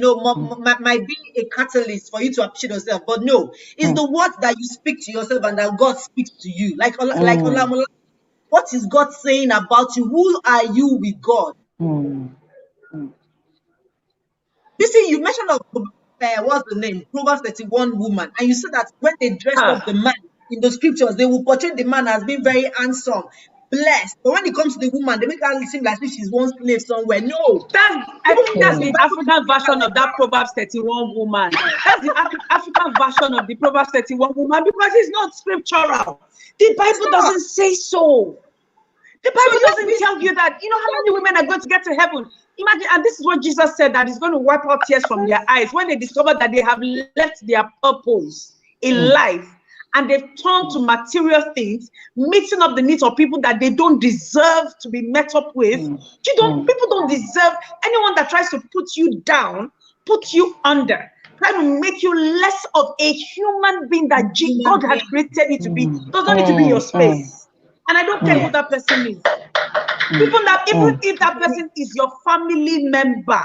a catalyst for you to appreciate yourself. But no, it's the words that you speak to yourself and that God speaks to you. Like Olamola, what is God saying about you? Who are you with God? You see, you mentioned of what's the name? Proverbs 31 woman, and you said that when they dressed up the man in the scriptures, they will portray the man as being very handsome, blessed. But when it comes to the woman, they make her seem like if she's one slave somewhere. No, I think that's the African version of that Proverbs 31 woman. That's the African version of the Proverbs 31 woman, because it's not scriptural. The Bible doesn't say so. The Bible doesn't tell you that. You know how many women are going to get to heaven? Imagine, and this is what Jesus said, that he's going to wipe out tears from their eyes when they discover that they have left their purpose in life and they've turned to material things, meeting up the needs of people that they don't deserve to be met up with. People don't deserve anyone that tries to put you down, put you under, try to make you less of a human being that God had created you to be. Does not need to be your space. And I don't care who that person is. Even if that person is your family member,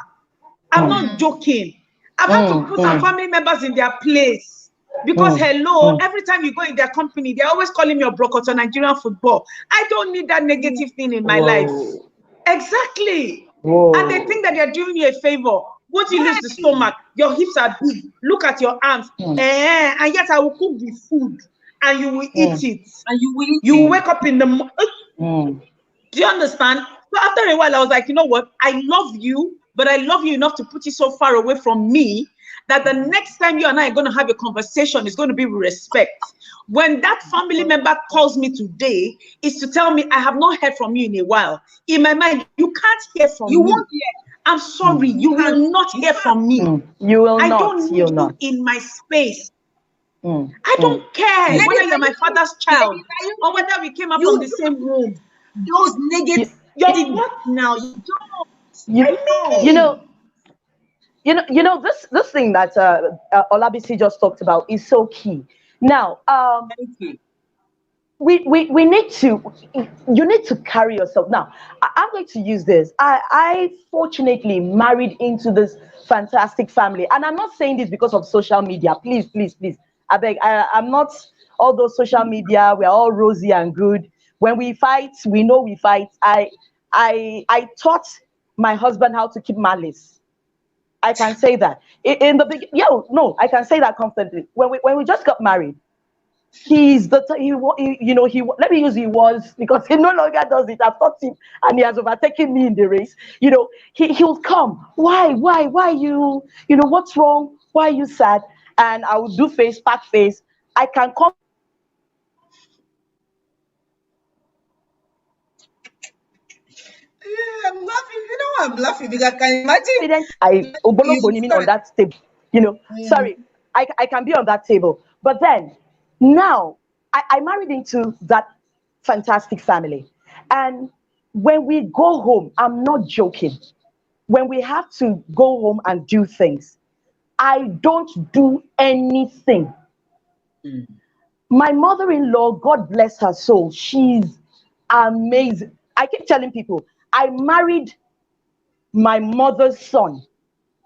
I'm not joking. I've had to put some family members in their place. Because hello, every time you go in their company, they're always calling me a broker Nigerian football. I don't need that negative thing in my life. Exactly. And they think that they're doing you a favor. Once you lose the stomach, your hips are big. Look at your arms. And yet I will cook the food and you will eat it. And you will wake up in the morning. Do you understand? So after a while, I was like, you know what? I love you, but I love you enough to put you so far away from me that the next time you and I are going to have a conversation, it's going to be with respect. When that family member calls me today, is to tell me I have not heard from you in a while. In my mind, you can't hear from me. Won't hear. I'm sorry, you will not hear from me. You will not. I don't need you in my space. I don't care whether you're my father's child or whether we came up from the same room. Those negative what now? You know this thing that Olabisi just talked about is so key. Now, we need to, you need to carry yourself. Now, I'm going to use this. I fortunately married into this fantastic family, and I'm not saying this because of social media. Please, please, please. I beg. I'm not all those social media. We're all rosy and good. When we fight, we know we fight. I taught my husband how to keep malice. I can say that. In the beginning, I can say that confidently. When we just got married, he's the let me use he was, because he no longer does it. I've taught him and he has overtaken me in the race. He'll come. Why you what's wrong? Why are you sad? And I will do face, pack face. I can come. I'm laughing. You know I'm laughing because I can imagine I on that table. Sorry, I can be on that table. But then now I married into that fantastic family. And when we go home, I'm not joking. When we have to go home and do things, I don't do anything. My mother-in-law, God bless her soul, she's amazing. I keep telling people, I married my mother's son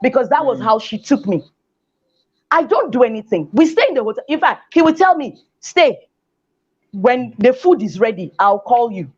because that was how she took me. I don't do anything. We stay in the hotel. In fact, he would tell me, stay. When the food is ready, I'll call you.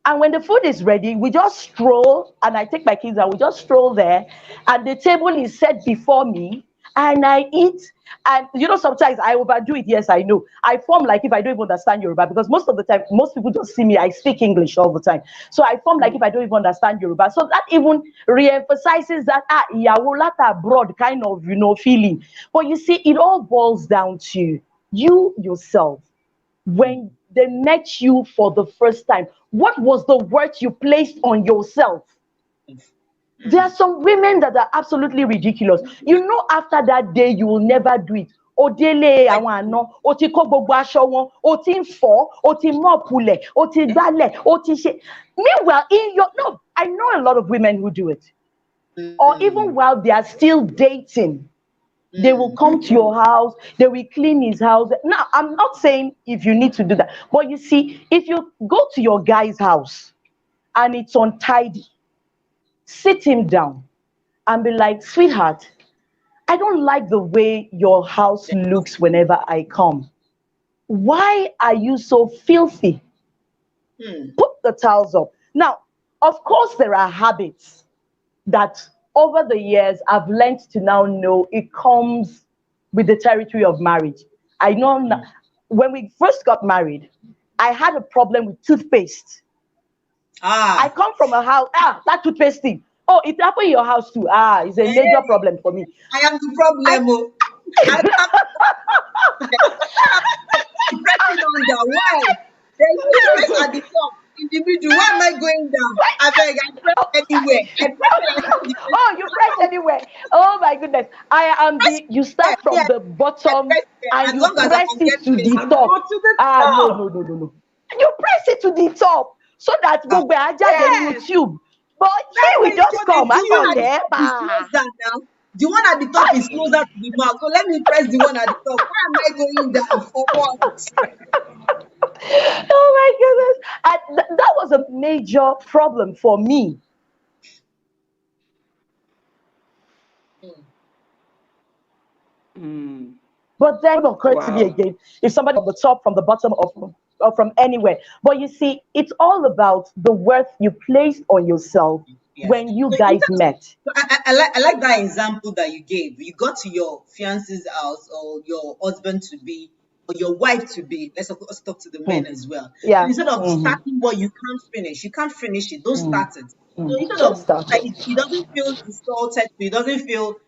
And when the food is ready, we just stroll, and I take my kids and we just stroll there, and the table is set before me, and I eat. And sometimes I overdo it. Yes, I know. I form like if I don't even understand Yoruba, because most of the time, most people don't see me. I speak English all the time. So I form like if I don't even understand Yoruba. So that even re-emphasizes that, Yawolata abroad kind of, feeling. But you see, it all boils down to you yourself. When they met you for the first time, what was the worth you placed on yourself? There are some women that are absolutely ridiculous. After that day, you will never do it. Odele awano, oti ko gbogbo aṣọ wọn, oti nfo, oti mopule, oti gbale, oti se. Meanwhile, I know a lot of women who do it. Or even while they are still dating, they will come to your house, they will clean his house. Now, I'm not saying if you need to do that, but you see, if you go to your guy's house and it's untidy, sit him down and be like, sweetheart, I don't like the way your house looks whenever I come. Why are you so filthy? Put the towels up. Now, of course, there are habits that over the years, I've learned to now know it comes with the territory of marriage. I know when we first got married, I had a problem with toothpaste. I come from a house, that toothpaste thing. Oh, it happened in your house too. It's a major problem for me. I am the problem. I pressing on the why? There's toothpaste at the top. In the middle, why am I going down? I press anywhere. I press oh, you press anywhere. Oh my goodness. I am you start from the bottom and you press it to the top. No. You press it to the top so that gbogbo aja the tube. But here we just come. The one at the top is closer to the mouth. So let me press the one at the top. Why am I going down for what? Oh my goodness. That was a major problem for me. But then it occurred to me again, if somebody from the top, from the bottom, or from anywhere. But you see, it's all about the worth you placed on yourself when you guys met. I like that example that you gave. You got to your fiance's house or your husband to be or your wife to be. Let's also talk to the men as well. Yeah. So instead of starting what you can't finish it. Don't start it. So instead of like he doesn't feel insulted, he doesn't feel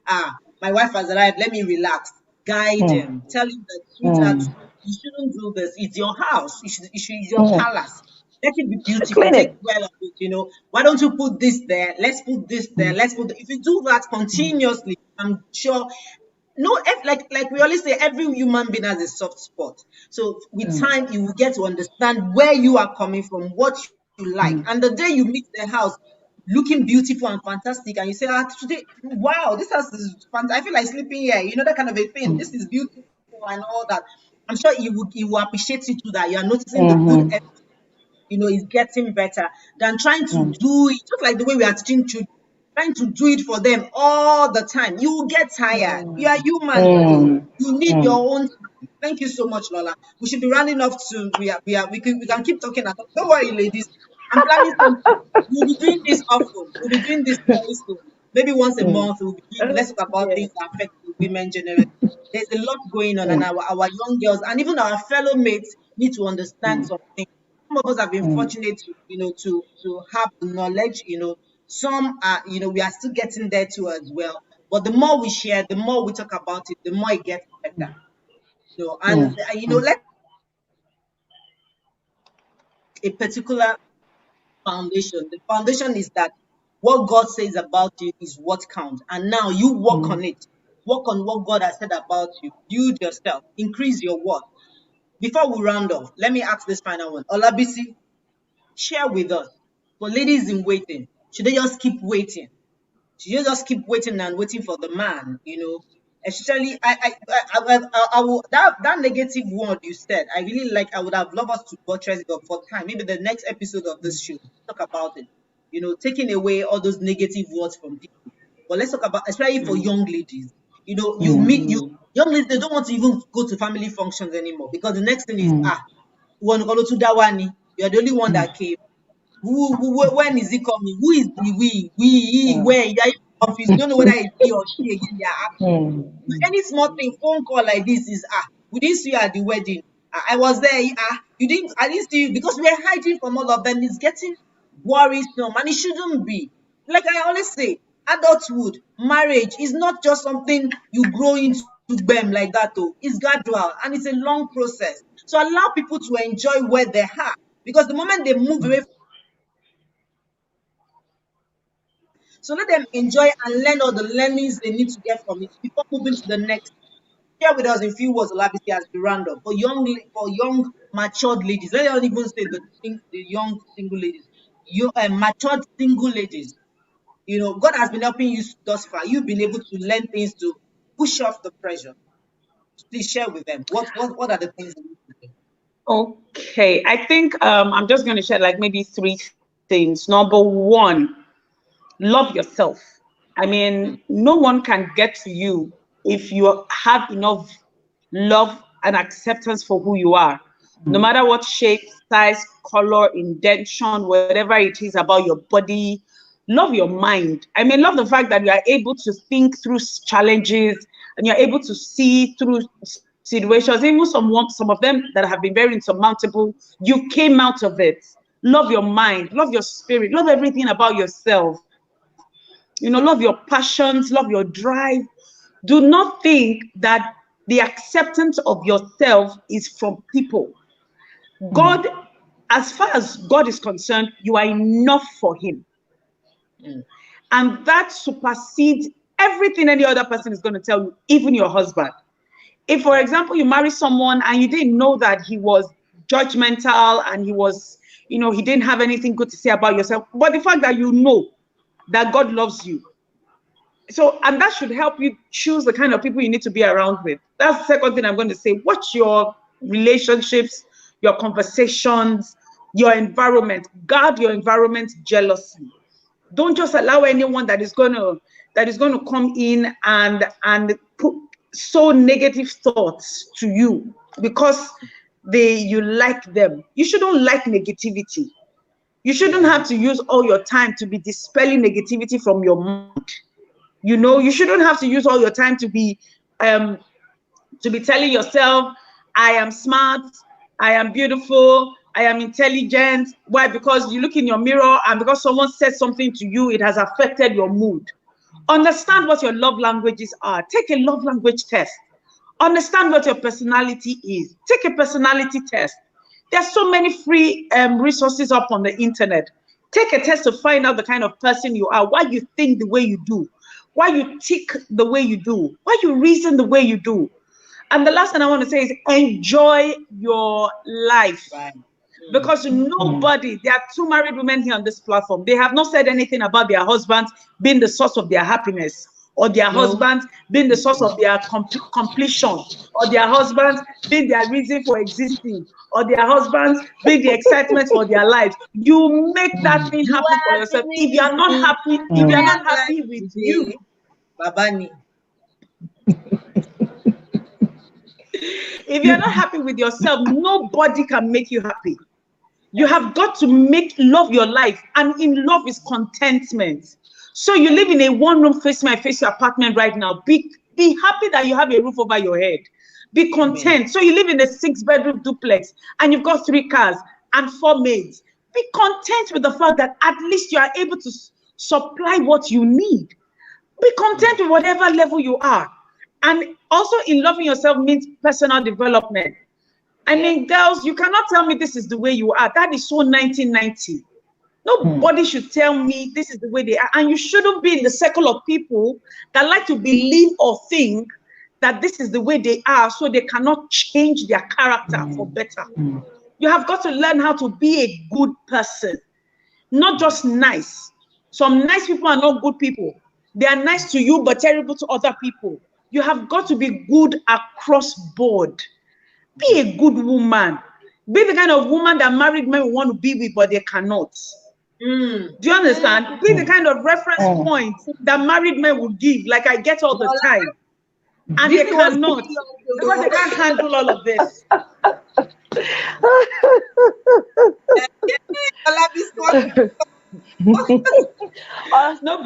my wife has arrived, let me relax. Guide him, tell him that sweetheart, you shouldn't do this. It's your house. It's your palace. Let it be beautiful. Take well of it. Why don't you put this there? Let's put this there. If you do that continuously, I'm sure. No, like we always say, every human being has a soft spot. So with time, you will get to understand where you are coming from, what you like, and the day you meet the house looking beautiful and fantastic, and you say, today, wow, this house is fantastic. I feel like sleeping here. That kind of a thing. This is beautiful and all that. I'm sure he will appreciate you too, that you are noticing the good effort. It's getting better than trying to do it, just like the way we are teaching children, trying to do it for them all the time. You will get tired. You are human. You need your own time. Thank you so much, Lola. We should be rounding off soon. We can keep talking. Don't worry, ladies. I'm planning something. We'll be doing this often. We'll be doing this very soon. Maybe once a month, we'll be doing, let's talk about things that affect women generally. There's a lot going on, and our young girls and even our fellow mates need to understand something. Some of us have been fortunate to have the knowledge. Some are, we are still getting there too as well. But the more we share, the more we talk about it, the more it gets better. Let a particular foundation. The foundation is that what God says about you is what counts. And now you work on it. Work on what God has said about you. Build yourself. Increase your worth. Before we round off, let me ask this final one. Olabisi, share with us. For ladies in waiting, should they just keep waiting? Should you just keep waiting and waiting for the man? Especially I will, that negative word you said. I really like. I would have loved us to buttress it up for time. Maybe the next episode of this show, talk about it. Taking away all those negative words from people. But let's talk about, especially for young ladies. You meet young ladies. They don't want to even go to family functions anymore because the next thing is one to Dawani. You're the only one that came. When is he coming? Who is the we, where? You are confused. You don't know whether it's he or she again. They are asking. Any small thing, phone call like this is, we didn't see you at the wedding. I was there. I didn't see you because we're hiding from all of them. It's getting worrisome and it shouldn't be. Like I always say, adulthood, marriage is not just something you grow into them like that. It's gradual and it's a long process. So allow people to enjoy where they are because the moment they move away, so let them enjoy and learn all the learnings they need to get from it before moving to the next. Share with us in few words, Olabisi, as we round up. For young matured ladies, let us even say the young single ladies, matured single ladies. God has been helping you thus far. You've been able to learn things to push off the pressure. Please share with them. What are the things you need to do? Okay, I think I'm just going to share like maybe 3 things. Number 1, love yourself. I mean, no one can get to you if you have enough love and acceptance for who you are. No matter what shape, size, color, indentation, whatever it is about your body, Love your mind. I mean, love the fact that you are able to think through challenges and you're able to see through situations, even some of them that have been very insurmountable. You came out of it. Love your mind, love your spirit, love everything about yourself. Love your passions, love your drive. Do not think that the acceptance of yourself is from people. God, as far as God is concerned, you are enough for him. And that supersedes everything any other person is going to tell you, even your husband. If, for example, you marry someone and you didn't know that he was judgmental and he was, he didn't have anything good to say about yourself, but the fact that you know that God loves you. So, and that should help you choose the kind of people you need to be around with. That's the second thing I'm going to say. Watch your relationships, your conversations, your environment. Guard your environment jealously. Don't just allow anyone that is going to come in and put so negative thoughts to you because you like them. You shouldn't like negativity. You shouldn't have to use all your time to be dispelling negativity from your mind. You shouldn't have to use all your time to be telling yourself, I am smart, I am beautiful, I am intelligent. Why? Because you look in your mirror and because someone said something to you, it has affected your mood. Understand what your love languages are. Take a love language test. Understand what your personality is. Take a personality test. There's so many free resources up on the internet. Take a test to find out the kind of person you are, why you think the way you do, why you tick the way you do, why you reason the way you do. And the last thing I want to say is enjoy your life. Right. Because nobody, there are 2 married women here on this platform. They have not said anything about their husbands being the source of their happiness, or their husbands being the source of their completion, or their husbands being their reason for existing, or their husbands being the excitement for their lives. You make that thing happen for yourself. If you are not happy, if you are not happy with you, Babani. If you're not happy with yourself, nobody can make you happy. You have got to love your life, and in love is contentment. So you live in a 1-room face apartment right now. Be happy that you have a roof over your head. Be content. So you live in a 6-bedroom duplex and you've got 3 cars and 4 maids. Be content with the fact that at least you are able to supply what you need. Be content with whatever level you are. And also in loving yourself means personal development. I mean, girls, you cannot tell me this is the way you are. That is so 1990. Nobody should tell me this is the way they are. And you shouldn't be in the circle of people that like to believe or think that this is the way they are, so they cannot change their character for better. You have got to learn how to be a good person, not just nice. Some nice people are not good people. They are nice to you, but terrible to other people. You have got to be good across board. Be a good woman. Be the kind of woman that married men want to be with, but they cannot. Do you understand? Be the kind of reference point that married men will give, like I get all the time. And they cannot, because they can't handle all of this.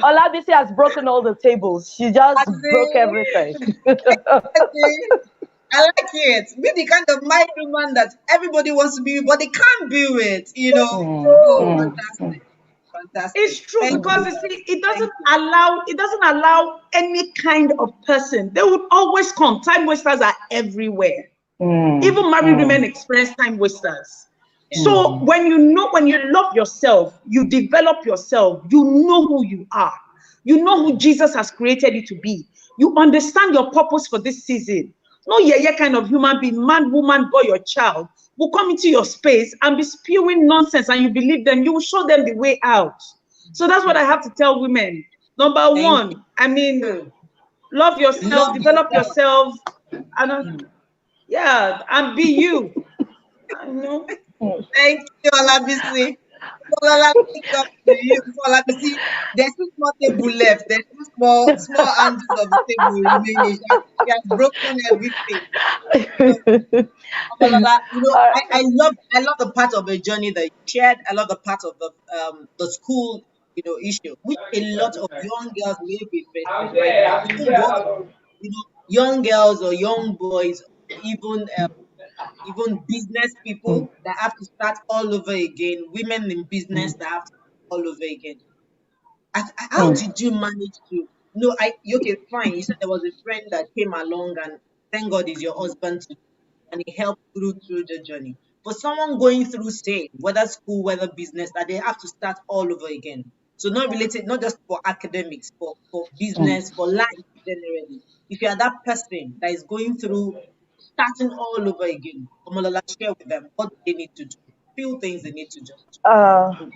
Olabisi has broken all the tables. She just broke everything. I like it. Be the kind of married woman that everybody wants to be with, but they can't be with, Fantastic. Fantastic. It's true, because you see, it doesn't allow any kind of person. They would always come. Time wasters are everywhere. Even married women experience time wasters. So when you love yourself, you develop yourself, you know who you are. You know who Jesus has created you to be. You understand your purpose for this season. No kind of human being, man, woman, boy, or child will come into your space and be spewing nonsense, and you believe them. You will show them the way out. So that's what I have to tell women. Number one, I mean, love yourself, develop yourself, and and be you. I know. Thank you, Olabisi. There's two small table left. There's two small handles of the table remaining. He has broken everything. I love the part of the journey that you shared. I love the part of the school issue, which a lot of young girls may be facing right now. Even both, young girls or young boys, even business people that have to start all over again, women in business that have to start all over again. How did you manage to? No, okay, fine. You said there was a friend that came along, and thank God is your husband too, and he helped through the journey. For someone going through same, whether school, whether business, that they have to start all over again. So not related, not just for academics, for business, for life generally. If you are that person that is going through starting all over again, Omolola, share with them what they need to do. Few things they need to just Uh, do.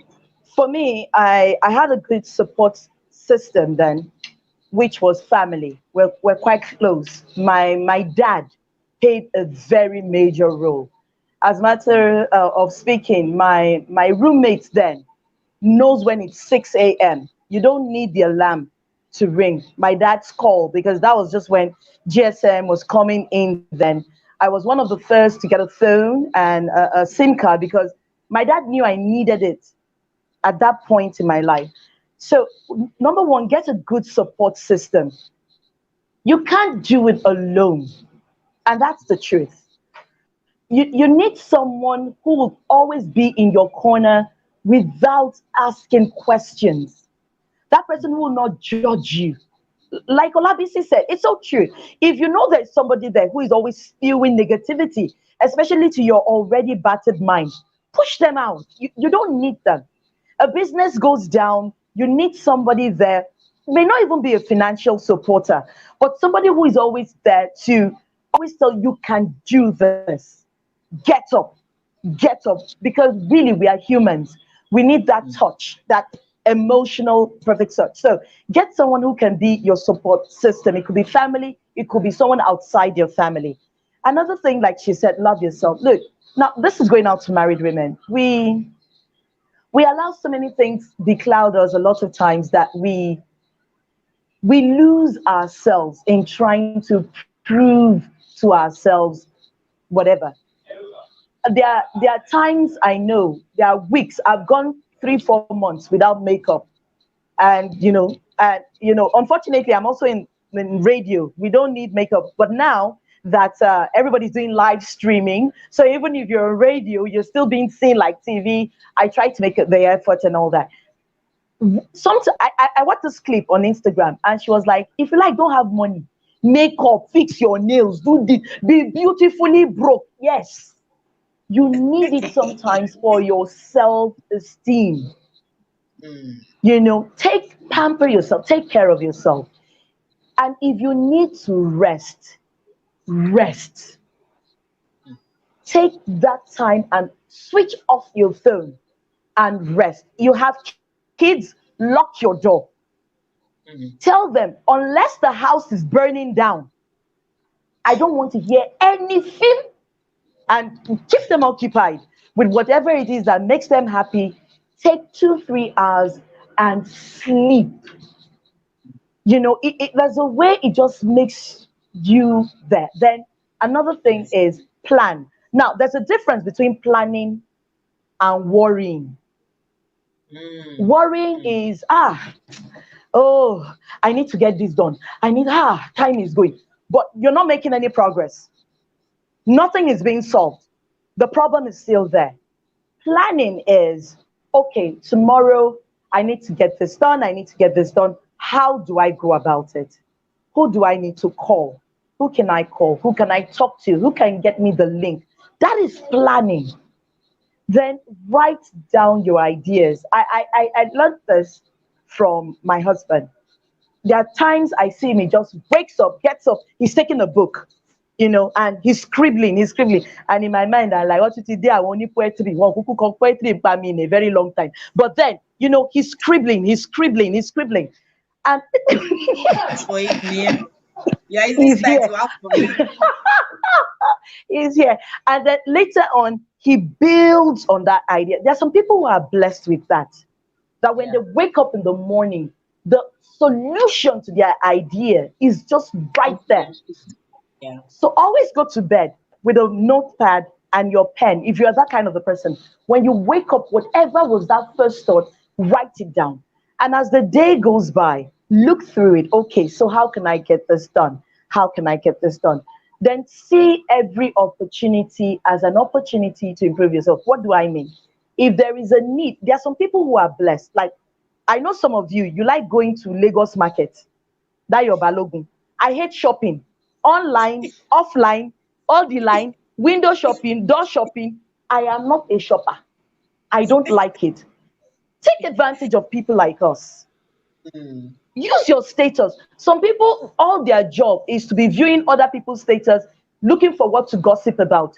for me, I had a good support system then, which was family. We're quite close. My dad played a very major role. As a matter of speaking, my roommate then knows when it's 6 a.m. You don't need the alarm to ring. My dad's call, because that was just when GSM was coming in then. I was one of the first to get a phone and a SIM card because my dad knew I needed it at that point in my life. So, number one, get a good support system. You can't do it alone. And that's the truth. You need someone who will always be in your corner without asking questions. That person will not judge you. Like Olabisi said, it's so true. If you know there's somebody there who is always spewing negativity, especially to your already battered mind, push them out. You don't need them. A business goes down, you need somebody there, may not even be a financial supporter, but somebody who is always there to always tell you can do this. Get up, get up, because really we are humans. We need that touch, that emotional perfect touch. So get someone who can be your support system. It could be family, it could be someone outside your family. Another thing, like she said, love yourself. Look, now this is going out to married women. We allow so many things becloud us a lot of times that we lose ourselves in trying to prove to ourselves whatever. There are times, I know there are weeks I've gone 3 4 months without makeup, and unfortunately I'm also in radio. We don't need makeup, but now that everybody's doing live streaming, so even if you're on radio, you're still being seen like TV. I try to make the effort and all that. I watched this clip on Instagram, and she was like, if you like don't have money, make up, fix your nails, do this, be beautifully broke. Yes, you need it sometimes for your self-esteem. Mm. Take pamper yourself, take care of yourself. And if you need to rest. Take that time and switch off your phone and rest. You have kids, lock your door. Mm. Tell them, unless the house is burning down, I don't want to hear anything, and keep them occupied with whatever it is that makes them happy. Take 2 3 hours and sleep. There's a way it just makes you there. Then another thing Yes. is plan. Now, there's a difference between planning and worrying. Mm. Worrying Mm. is, oh, I need to get this done. Time is going. But you're not making any progress. Nothing is being solved. The problem is still there. Planning is, okay, tomorrow I need to get this done. I need to get this done. How do I go about it? Who do I need to call? Who can I call? Who can I talk to? Who can get me the link? That is planning. Then write down your ideas. I learned this from my husband. There are times I see him, he just wakes up, gets up, he's taking a book, and he's scribbling. And in my mind, I'm like, what today? I only poetry. One who could poetry by me in a very long time. But then, he's scribbling. And For it, yeah. Yeah, is this he's style here. to have for me? He's here. And then later on, he builds on that idea. There are some people who are blessed with that. That when Yeah. they wake up in the morning, the solution to their idea is just right there. Yeah. So always go to bed with a notepad and your pen. If you're that kind of a person, when you wake up, whatever was that first thought, write it down. And as the day goes by, look through it. Okay, so how can I get this done? How can I get this done? Then see every opportunity as an opportunity to improve yourself. What do I mean? If there is a need, there are some people who are blessed. Like, I know some of you, you like going to Lagos market. That your balogun. I hate shopping. Online, offline, all the line, window shopping, door shopping. I am not a shopper. I don't like it. Take advantage of people like us. Use your status. Some people, all their job is to be viewing other people's status, looking for what to gossip about.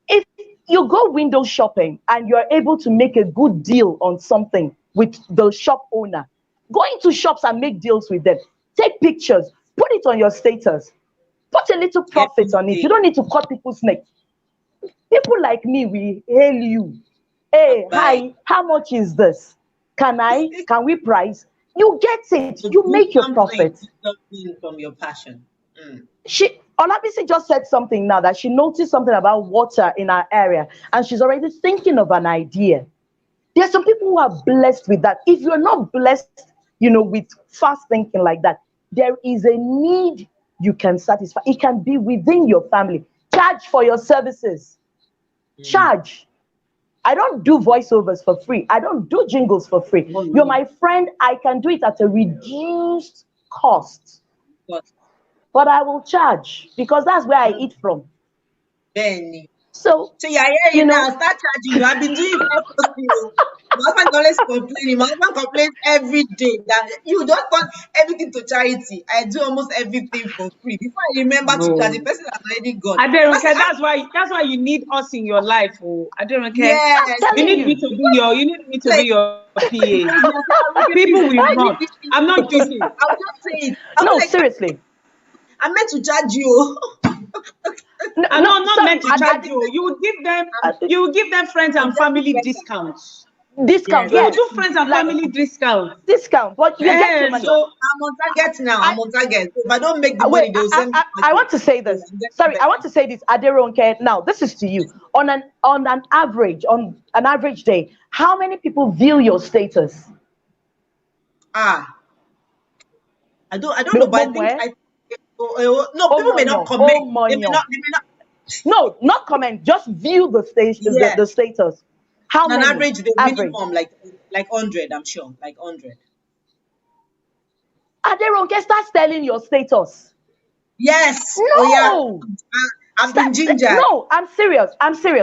If you go window shopping and you're able to make a good deal on something with the shop owner, go into shops and make deals with them. Take pictures, put it on your status, put a little profit on it. You don't need to cut people's neck. People like me, we hail you. Hey, hi, how much is this? Can we price? You get it. You make your profit. From your passion. Olabisi just said something now that she noticed something about water in our area, and she's already thinking of an idea. There are some people who are blessed with that. If you're not blessed, with fast thinking like that, there is a need you can satisfy. It can be within your family. Charge for your services. Charge. I don't do voiceovers for free. I don't do jingles for free. You're my friend. I can do it at a reduced cost. But I will charge because that's where I eat from. Benny. So yeah, now start charging you. I've been doing that for you. My husband always complaining. My husband complains every day that you don't want everything to charity. I do almost everything for free. Before I remember to charge, the person has already gone. I don't care. That's why you need us in your life. Oh, I don't care. Yes. You need me to be your PA. People will not. I'm not joking. I'll just say it. No, seriously. I'm meant to charge you. I'm not meant to charge you. You will give them friends and family discounts. Discount, yes. You do friends and family discount. Discount, but you get your money. So I'm on target now. I'm on target. If I don't make the money, they'll send me. I want to say this. Sorry, I want to say this, Aderonke. Now, this is to you. On an average day, how many people view your status? I don't know, but I think people may not comment. They may not. No, not comment. Just view the station, the status. How on many? Average, the minimum like 100. I'm sure, like 100. Aderonke, start telling your status. Yes. No. Oh, yeah. I've been ginger. No, I'm serious.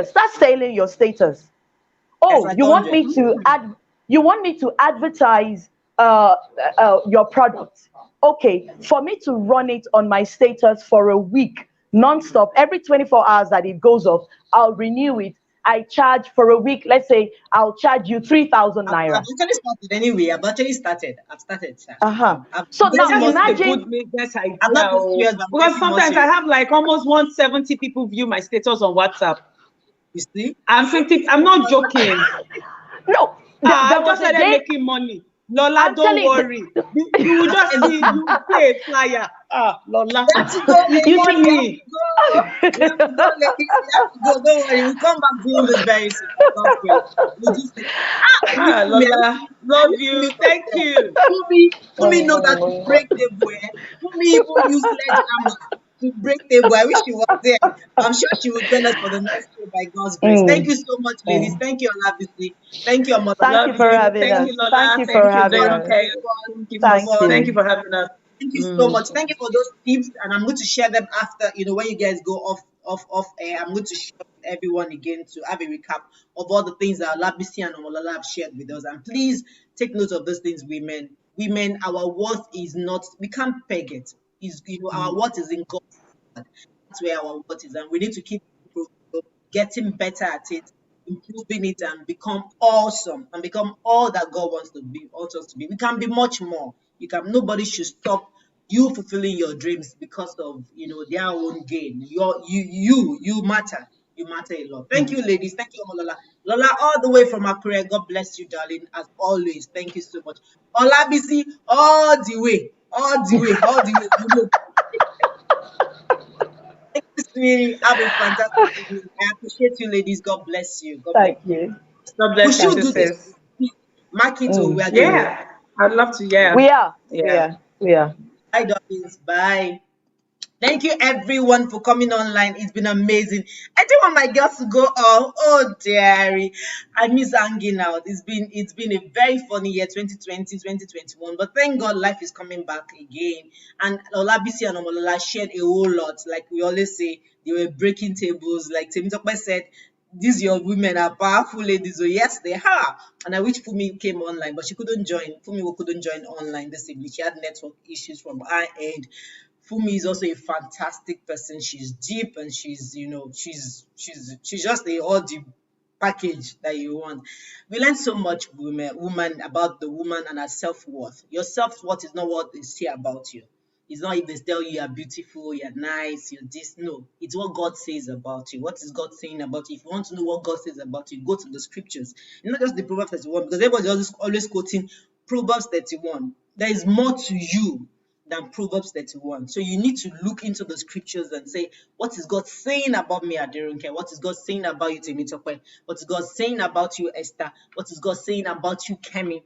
Start telling your status. Oh, like you 100. Want me to add? You want me to advertise your product? Okay, for me to run it on my status for a week, non-stop, every 24 hours that it goes off, I'll renew it. I charge for a week. Let's say I'll charge you 3,000 naira. I've actually started anyway. I've started. Sir. So now imagine. Because sometimes I have like almost 170 people view my status on WhatsApp. You see? I'm not joking. No. I just started making money. Lola, don't worry. You will just see, you pay a flyer. Lola. You see me. Don't worry. We'll come back doing this very soon. Lola, love you. Thank you. Fumi know that to break the boy. Fumi even use sledgehammer to break the boy. I wish she was there. I'm sure she will join us for the next show by God's grace. Thank you so much, ladies. Thank you, Olabisi. Thank you, Omolola. Thank you for having us. Thank you for having us. Thank you for having us. Thank you so much. Thank you for those tips, and I'm going to share them after. When you guys go off air, I'm going to share with everyone again to have a recap of all the things that Olabisi and Omolola have shared with us. And please take note of those things, women. Women, our worth is not. We can't peg it. Our worth is in God. That's where our worth is, and we need to keep getting better at it, improving it, and become awesome and become all that God wants us to be. We can be much more. Nobody should stop you fulfilling your dreams because of their own gain. You matter. You matter a lot. Thank you, ladies. Thank you, Omolola. Lola, all the way from Akure. God bless you, darling. As always, thank you so much. Olabisi, all the way. Thank you, sweetie. Have a fantastic evening. I appreciate you, ladies. God bless you. Thank you. God bless you. We should do this. Mark it. Yeah. I'd love to. Yeah. We are. Yeah. We are. Bye, darlings. Bye. Thank you everyone for coming online. It's been amazing. I don't want my girls to go off. Oh dearie. I miss hanging out. It's been a very funny year, 2020, 2021. But thank God life is coming back again. And Olabisi and Omolola shared a whole lot. Like we always say, they were breaking tables. Like Temitope said, these your women are powerful ladies. So yes, they are. And I wish Fumi came online, but she couldn't join. Fumi couldn't join online this evening. She had network issues from our end. Fumi is also a fantastic person. She's deep and she's just all the package that you want. We learned so much, woman, about the woman and her self-worth. Your self-worth is not what they say about you. It's not if they tell you you're beautiful, you're nice, you're this. No, it's what God says about you. What is God saying about you? If you want to know what God says about you, go to the scriptures. Not just the Proverbs 31, because everybody's always quoting Proverbs 31. There is more to you than Proverbs 31. So you need to look into the scriptures and say, what is God saying about me, Aderonke? What is God saying about you, Temitope? What is God saying about you, Esther? What is God saying about you, Kemi?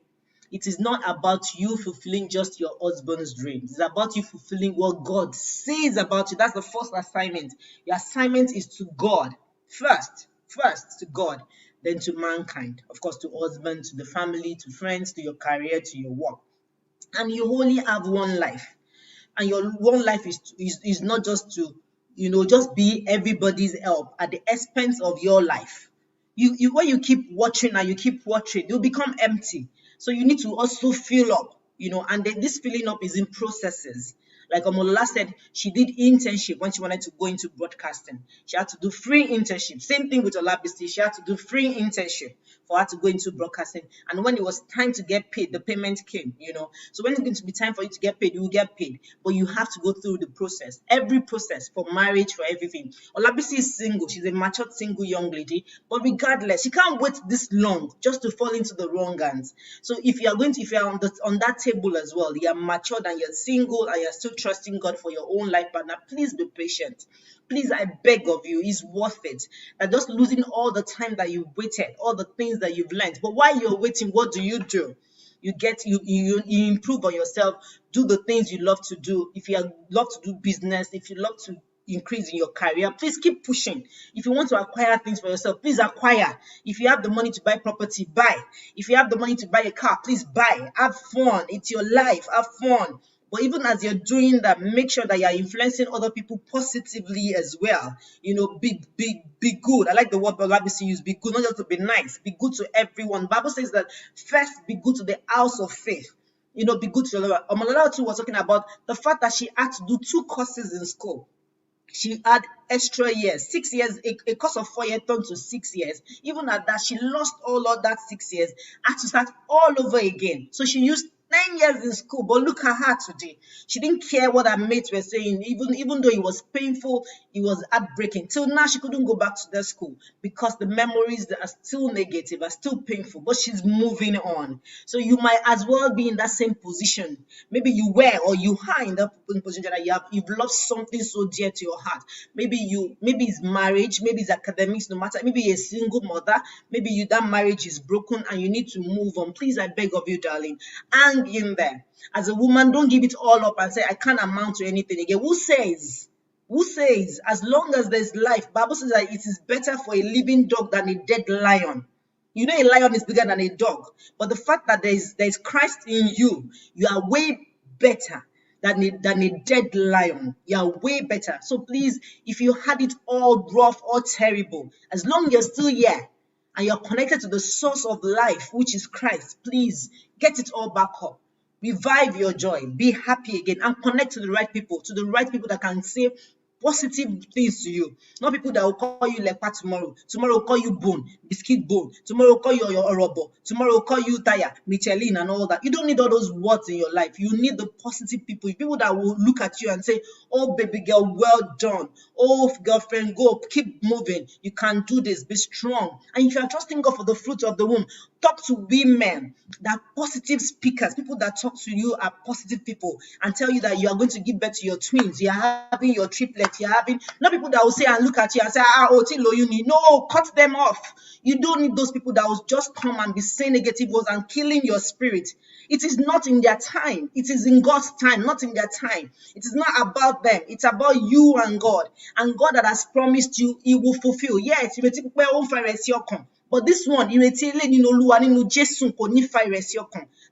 It is not about you fulfilling just your husband's dreams. It's about you fulfilling what God says about you. That's the first assignment. Your assignment is to God first. First to God, then to mankind. Of course, to husband, to the family, to friends, to your career, to your work. And you only have one life. And your one life is not just to, just be everybody's help at the expense of your life. You when you keep watching and you keep watching, you'll become empty. So you need to also fill up, and then this filling up is in processes. Like Omolola said, she did internship when she wanted to go into broadcasting. She had to do free internship. Same thing with Olabisi. She had to do free internship for her to go into broadcasting. And when it was time to get paid, the payment came. So when it's going to be time for you to get paid, you will get paid. But you have to go through the process. Every process, for marriage, for everything. Olabisi is single. She's a matured single young lady. But regardless, she can't wait this long just to fall into the wrong hands. So if you're on that table as well, you're matured and you're single and you're still trusting God for your own life partner, please be patient. Please, I beg of you, it's worth it. That just losing all the time that you've waited, all the things that you've learned. But while you're waiting, what do? You improve on yourself, do the things you love to do. If you love to do business, if you love to increase in your career, please keep pushing. If you want to acquire things for yourself, please acquire. If you have the money to buy property, buy. If you have the money to buy a car, please buy. Have fun. It's your life. Have fun. But even as you're doing that, make sure that you're influencing other people positively as well. Be good. I like the word Olabisi use, be good, not just to be nice. Be good to everyone. The Bible says that first be good to the house of faith. Be good to the Omolola too was talking about the fact that she had to do 2 courses in school. She had extra years, 6 years, a course of 4 years turned to 6 years. Even at that, she lost all of that 6 years, had to start all over again. So she used 9 years in school, but look at her today. She didn't care what her mates were saying, even though it was painful, it was heartbreaking. Till now, she couldn't go back to that school because the memories that are still negative, are still painful, but she's moving on. So you might as well be in that same position. Maybe you were or you are in that position that you've lost something so dear to your heart. Maybe it's marriage, maybe it's academics, no matter, maybe you're a single mother, maybe that marriage is broken and you need to move on. Please, I beg of you, darling, hang in there. As a woman, don't give it all up and say, I can't amount to anything again. Who says? As long as there's life, Bible says that it is better for a living dog than a dead lion. A lion is bigger than a dog. But the fact that there's Christ in you, you are way better than a dead lion. You are way better. So please, if you had it all rough or terrible, as long as you're still here and you're connected to the source of life, which is Christ, please get it all back up. Revive your joy. Be happy again and connect to the right people that can say positive things to you. Not people that will call you lepa tomorrow. Tomorrow will call you bone, biscuit bone. Tomorrow will call you your orobo. Tomorrow will call you tire, Michelin and all that. You don't need all those words in your life. You need the positive people that will look at you and say, oh, baby girl, well done. Oh, girlfriend, go, keep moving. You can do this. Be strong. And if you are trusting God for the fruit of the womb, talk to women that are positive speakers. People that talk to you are positive people and tell you that you are going to give birth to your twins. You are having your triplets that you're having, not people that will say and look at you and say, oh, Tilo, you need. No, cut them off. You don't need those people that will just come and be saying negative words and killing your spirit. It is not in their time. It is in God's time, not in their time. It is not about them. It's about you and God. And God that has promised you, He will fulfill. Yes, but this one,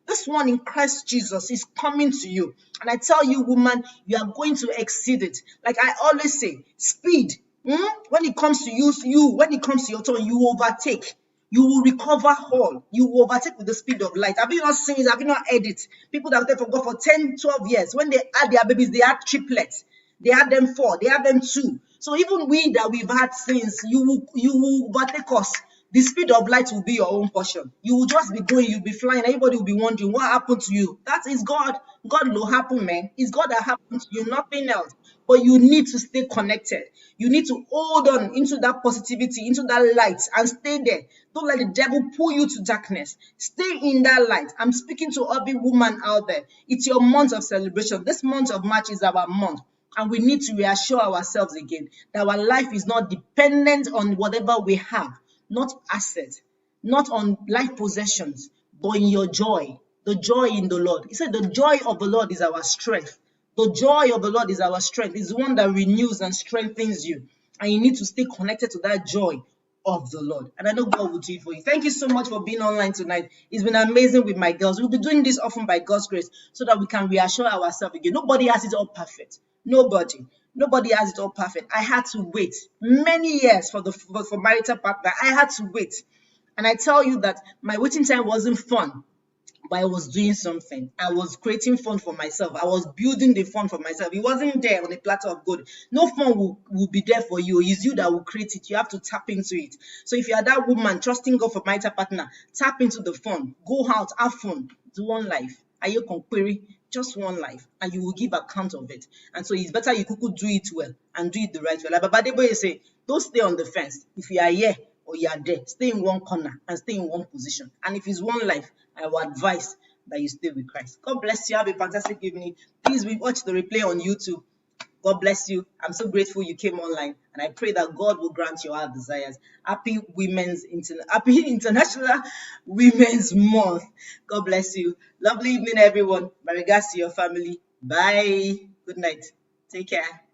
this one in Christ Jesus is coming to you. And I tell you, woman, you are going to exceed it. Like I always say, speed. When it comes to when it comes to your turn, you overtake. You will recover all. You will overtake with the speed of light. Have you not seen it? Have you not heard it? People that have for God for 10, 12 years, when they had their babies, they had triplets. They had them 4. They had them 2. So even we that we've had since, you will overtake us. The speed of light will be your own portion. You will just be going, you'll be flying. Everybody will be wondering what happened to you. That is God. God will happen, man. It's God that happened to you, nothing else. But you need to stay connected. You need to hold on into that positivity, into that light, and stay there. Don't let the devil pull you to darkness. Stay in that light. I'm speaking to every woman out there. It's your month of celebration. This month of March is our month. And we need to reassure ourselves again that our life is not dependent on whatever we have, not assets, not on life possessions, but in your joy, the joy in the Lord. He said the joy of the Lord is our strength. The joy of the Lord is our strength. It's the one that renews and strengthens you. And you need to stay connected to that joy of the Lord. And I know God will do it for you. Thank you so much for being online tonight. It's been amazing with my girls. We'll be doing this often by God's grace so that we can reassure ourselves again. Nobody has it all perfect. Nobody has it all perfect. I had to wait many years for marital partner. I had to wait. And I tell you that my waiting time wasn't fun. But I was doing something. I was creating fun for myself. I was building the fun for myself. It wasn't there on a platter of gold. No fun will be there for you. It's you that will create it. You have to tap into it. So if you are that woman trusting God for marital partner, tap into the fun. Go out, have fun. Do one life. Are you query? Just one life, and you will give account of it. And so it's better you could do it well and do it the right way. Like Baba Adeboye say, don't stay on the fence. If you are here or you are there, stay in one corner and stay in one position. And if it's one life, I will advise that you stay with Christ. God bless you. Have a fantastic evening. Please watch the replay on YouTube. God bless you. I'm so grateful you came online, and I pray that God will grant your heart desires. Happy International Women's Month. God bless you. Lovely evening, everyone. My regards to your family. Bye. Good night. Take care.